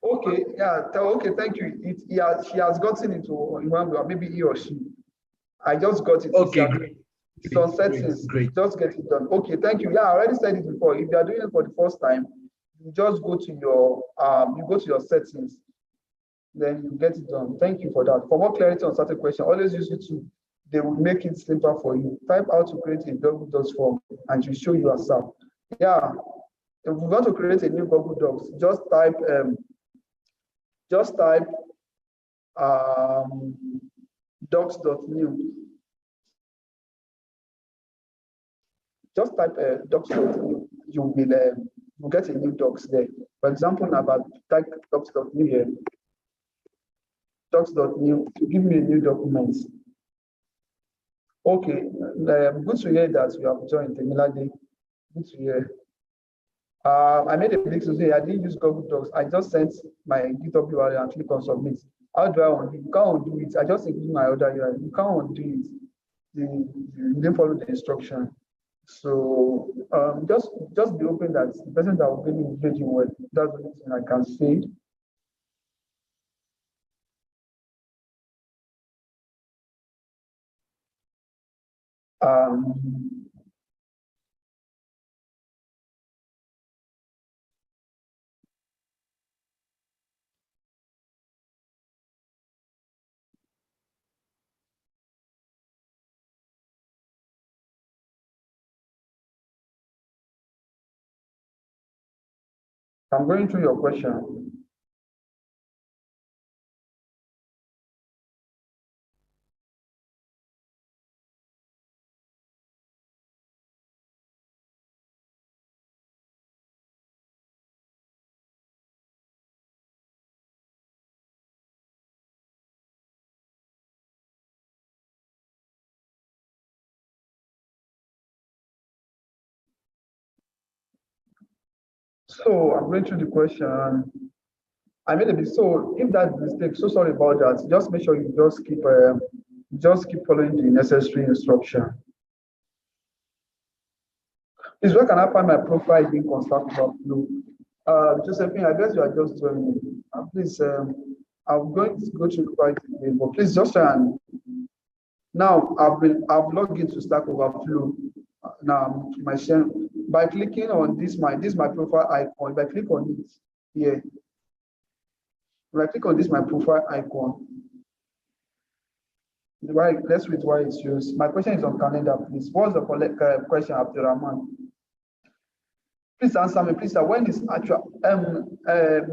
Okay, yeah, okay, thank you. She has gotten into one way, or maybe he or she. I just got it. Okay, great. It's on settings. Great. Just get it done. Okay, thank you. Yeah, I already said it before. If you are doing it for the first time, you just go to your settings, then you get it done. Thank you for that. For more clarity on certain questions, always use YouTube. They will make it simpler for you. Type how to create a Google Docs form and to show you yourself. Yeah, if we want to create a new Google Docs, just type docs.new. Just type docs.new. You will get a new docs there. For example, now about type docs.new here. Docs.new to give me a new document. Okay, good to hear that you have joined Temilade. Good to hear. I made a mistake today. I didn't use Google Docs. I just sent my GitHub URL and click on submit. How do I undo it? You can't undo it. I just include my other URL. You can't undo it. You didn't follow the instruction. So just be open that the person that will really engage you well. That's the only thing I can say. I'm going through your question. So I'm going through the question. I made a mistake. So if that's a mistake, so sorry about that. Just make sure you just keep following the necessary instruction. Please, where can I find my profile being constructed Flow? Josephine, I guess you are just joining me. Please, I'm going to go through quite a bit, but please just try and now I've logged into Stack Overflow. Now my share by clicking on this my profile icon. If I click on it here, if I click on this my profile icon, let's read why it's used. My question is on calendar, please. What's the question, Abdurrahman? Please answer me, please. When is actual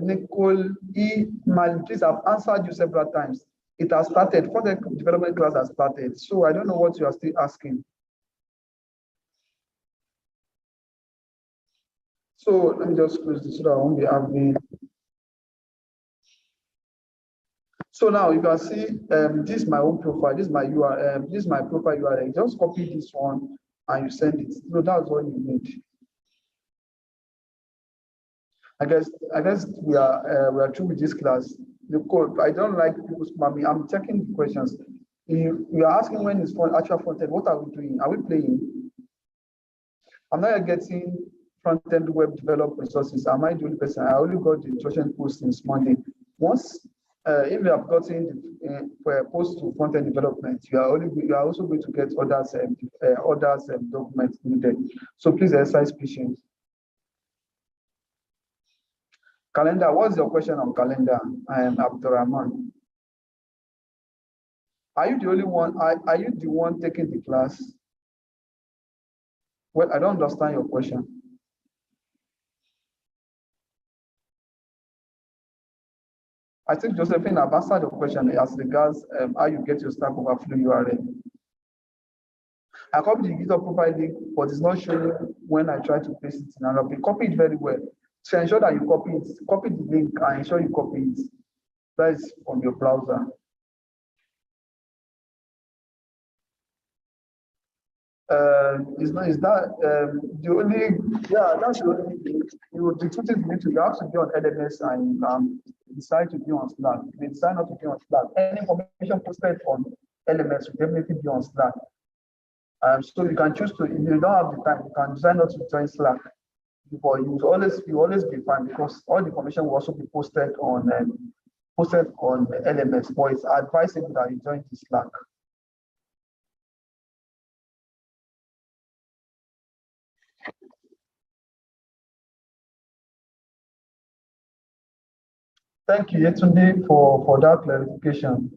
Nicole E. Mal, please, I've answered you several times. It has started. Frontend development class has started. So I don't know what you are still asking. So let me just close this so that I won't be having. So now you can see this is my own profile, this is my URL, this is my profile URL. Just copy this one and you send it. So that's what you need. I guess we are through with this class. The code, I don't like people spamming. I'm checking the questions. You are asking when is actual Frontend. What are we doing? Are we playing? I'm not getting front-end web development resources. Am I the only person? I only got the instruction post since Monday. Once, if you have gotten for a post to front-end development, you are also going to get others documents needed. So please exercise patience. Calendar. What's your question on calendar? I am Abdurrahman. Are you the only one? Are you the one taking the class? Well, I don't understand your question. I think Josephine, I've answered your question as regards how you get your Stack Overflow URL. I copied the GitHub profile link, but it's not showing when I try to paste it in Arabic. Copy it very well. To ensure that you copy the link and ensure you copy it. That is from your browser. Is that the only, yeah, that's the only thing. The two things you have to be on LMS and decide to be on Slack. If you decide not to be on Slack, any information posted on LMS will definitely be on Slack. So you can choose to, if you don't have the time, you can decide not to join Slack. But you will always be fine because all the information will also be posted on LMS. But it's advisable that you join the Slack. Thank you, Yetunde, for that clarification.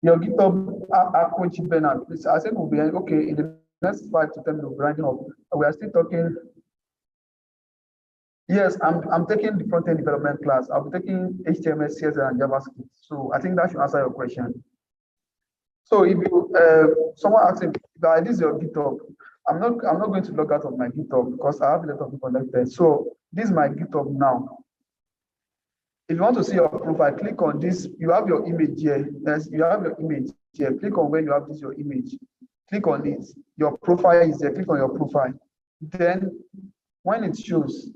Your GitHub coach Bernard, please. I said we'll be okay in the next 5 to 10 minutes. Rounding up. We are still talking. Yes, I'm taking the front-end development class. I'll be taking HTML, CSS, and JavaScript. So I think that should answer your question. So if you someone asks me, guys, this is your GitHub. I'm not going to log out of my GitHub because I have a lot of people connected. So this is my GitHub now. If you want to see your profile, click on this. You have your image here. Yes, you have your image here. Click on where you have this your image. Click on it. Your profile is there. Click on your profile. Then when it shows,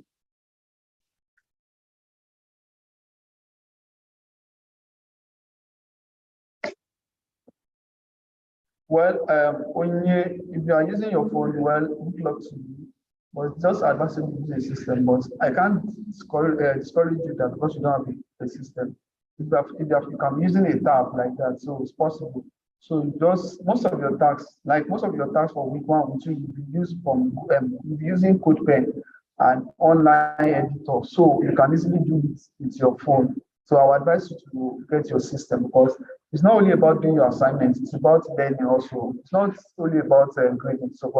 well, if you are using your phone, well, good luck to you. But it's just advisable to use a system. But I can't discourage you that because you don't have a system. If you can be using a tab like that, so it's possible. So just most of your tasks for week 1, week 2, you'll be using CodePen and online editor. So you can easily do it with your phone. So I would advise you to get your system because it's not only about doing your assignments, it's about learning also. It's not only about grading, so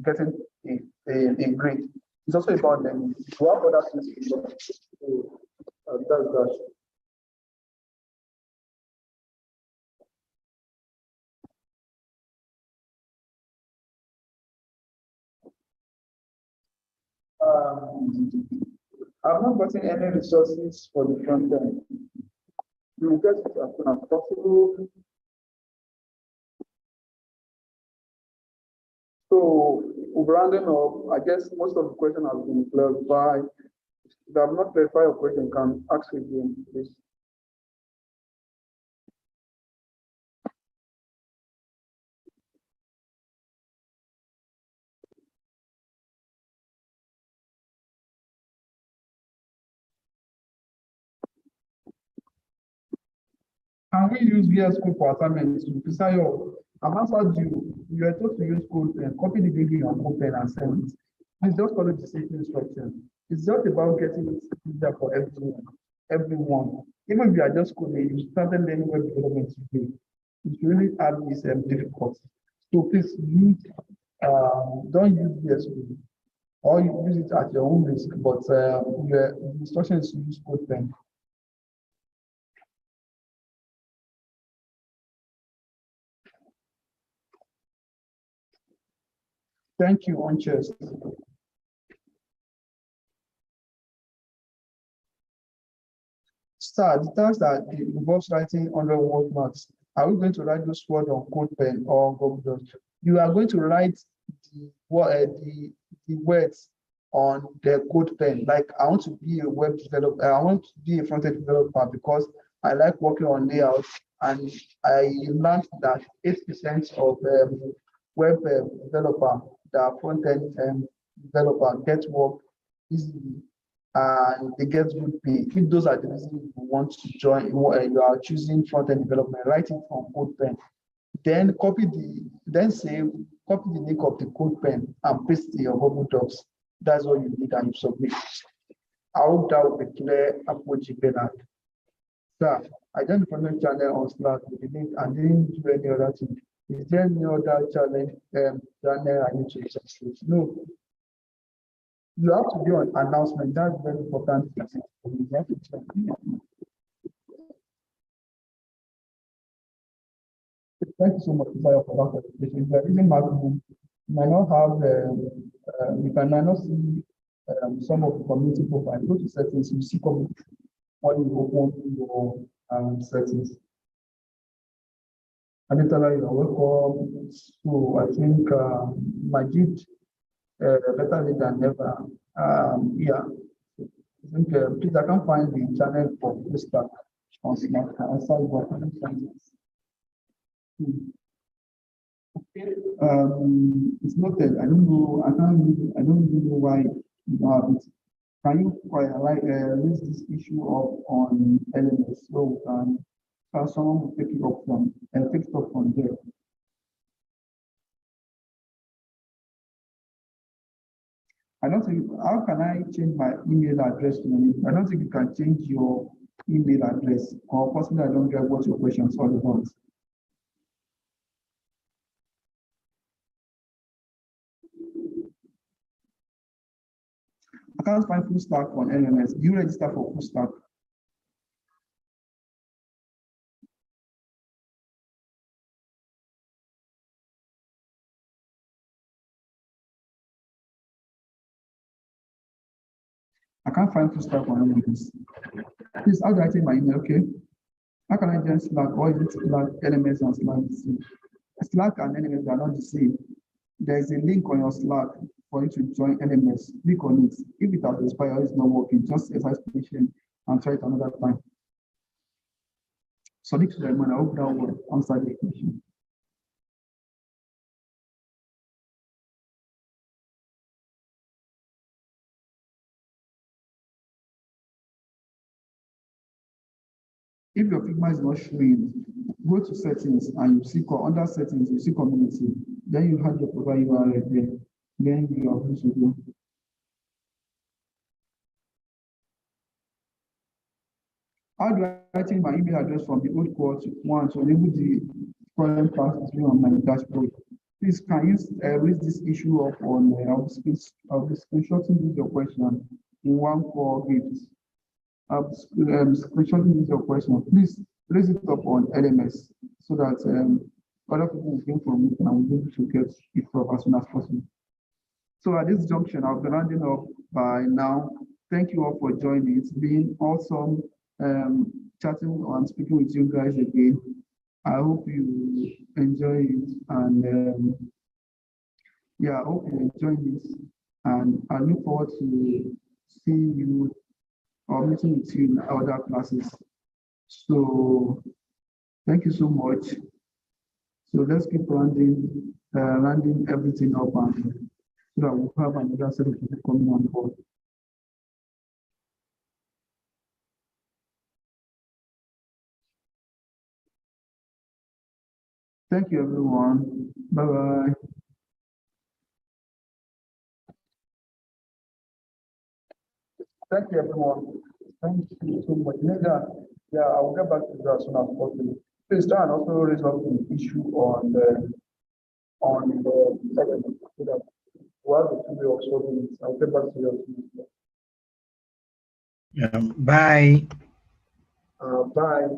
getting a grade. It's also about learning. You have other things to do. So that's that. I've not gotten any resources for the front end. You will get it as soon as possible. So, rounding up, I guess most of the question has been clarified. If I have not clarified your question, you can ask again, please. Can we use VS Code for assignments? I've answered you. You are told to use code and copy the video and open and send it. Please just follow the safety instructions. It's just about getting it easier for everyone. Even if you are just coding, you started learning web development today. It really have this difficult. So please don't use VS Code or you use it at your own risk, but the instructions to use code pen. Thank you, Onchest. Sir, the task that involves writing 100 word marks, are we going to write those words on CodePen or Google Docs? You are going to write the words on the CodePen. Like, I want to be a web developer, I want to be a front-end developer because I like working on layouts, and I learned that 8% of web developer, the front-end developer get work easily and they get good pay. If those are the reasons you want to join, you are choosing front-end development, write it from CodePen. Then copy the link of the CodePen and paste in your Google Docs. That's all you need and you submit. I hope that will be clear approach, Bernard. Sir, I joined the front-end channel on Slack with the link and didn't do any other thing. Is there any other challenge channel I need to execute? No. You have to do an announcement. That's very important. You have to check. Thank you so much for that presentation. If you are using Maximum, you might not have, you can not see some of the community profile. Go to settings, you see community when you open your settings. Anitala, you are welcome. So I think Majid, better late than never. Yeah, I think please I can find the channel for Mr. on Slack. It's noted. I don't know. I don't even know why you have it. Can you raise this issue up on LMS so someone will take it up from and take it up from there? I don't think. How can I change my email address to your? I don't think you can change your email address. Or possibly I don't get what your questions all about. I can't find full stack on LMS. Do you register for full stack? I can't find full stack on LMS. Please, how do I change my email? Okay. How can I join Slack? Or is it Slack, LMS, and Slack the same? Slack and LMS are not the same. There is a link on your Slack for you to join LMS. Click on it. If it has expired or it's not working, just exercise patience and try it another time. So, Sadiq Suleiman, I hope that will answer the question. If your Figma is not showing, go to settings and you see under settings, you see community. Then you have your profile URL there. Then you are good to go. How do I change my email address from the old core to one to enable the current password on my dashboard? Please, can you raise this issue up on I'll be screenshotting your question in one core gift. I'll be screenshotting your question. Please raise it up on LMS so that other people will gain from it and will be able to get it up as soon as possible. So at this junction, I'll be rounding up by now. Thank you all for joining. It's been awesome chatting and speaking with you guys again. I hope you enjoy it and yeah, I hope you enjoy this and I look forward to seeing you or meeting with you in other classes. So thank you so much. So let's keep rounding everything up and so that we'll have another set of people coming on board. Thank you, everyone. Bye-bye. Thank you, everyone. Thank you so much. Yeah, I will get back to you as soon as possible. Please try and also raise up the issue on the second so that we have the 2 way of solving it. I'll get back to you as soon as possible. Bye. Bye.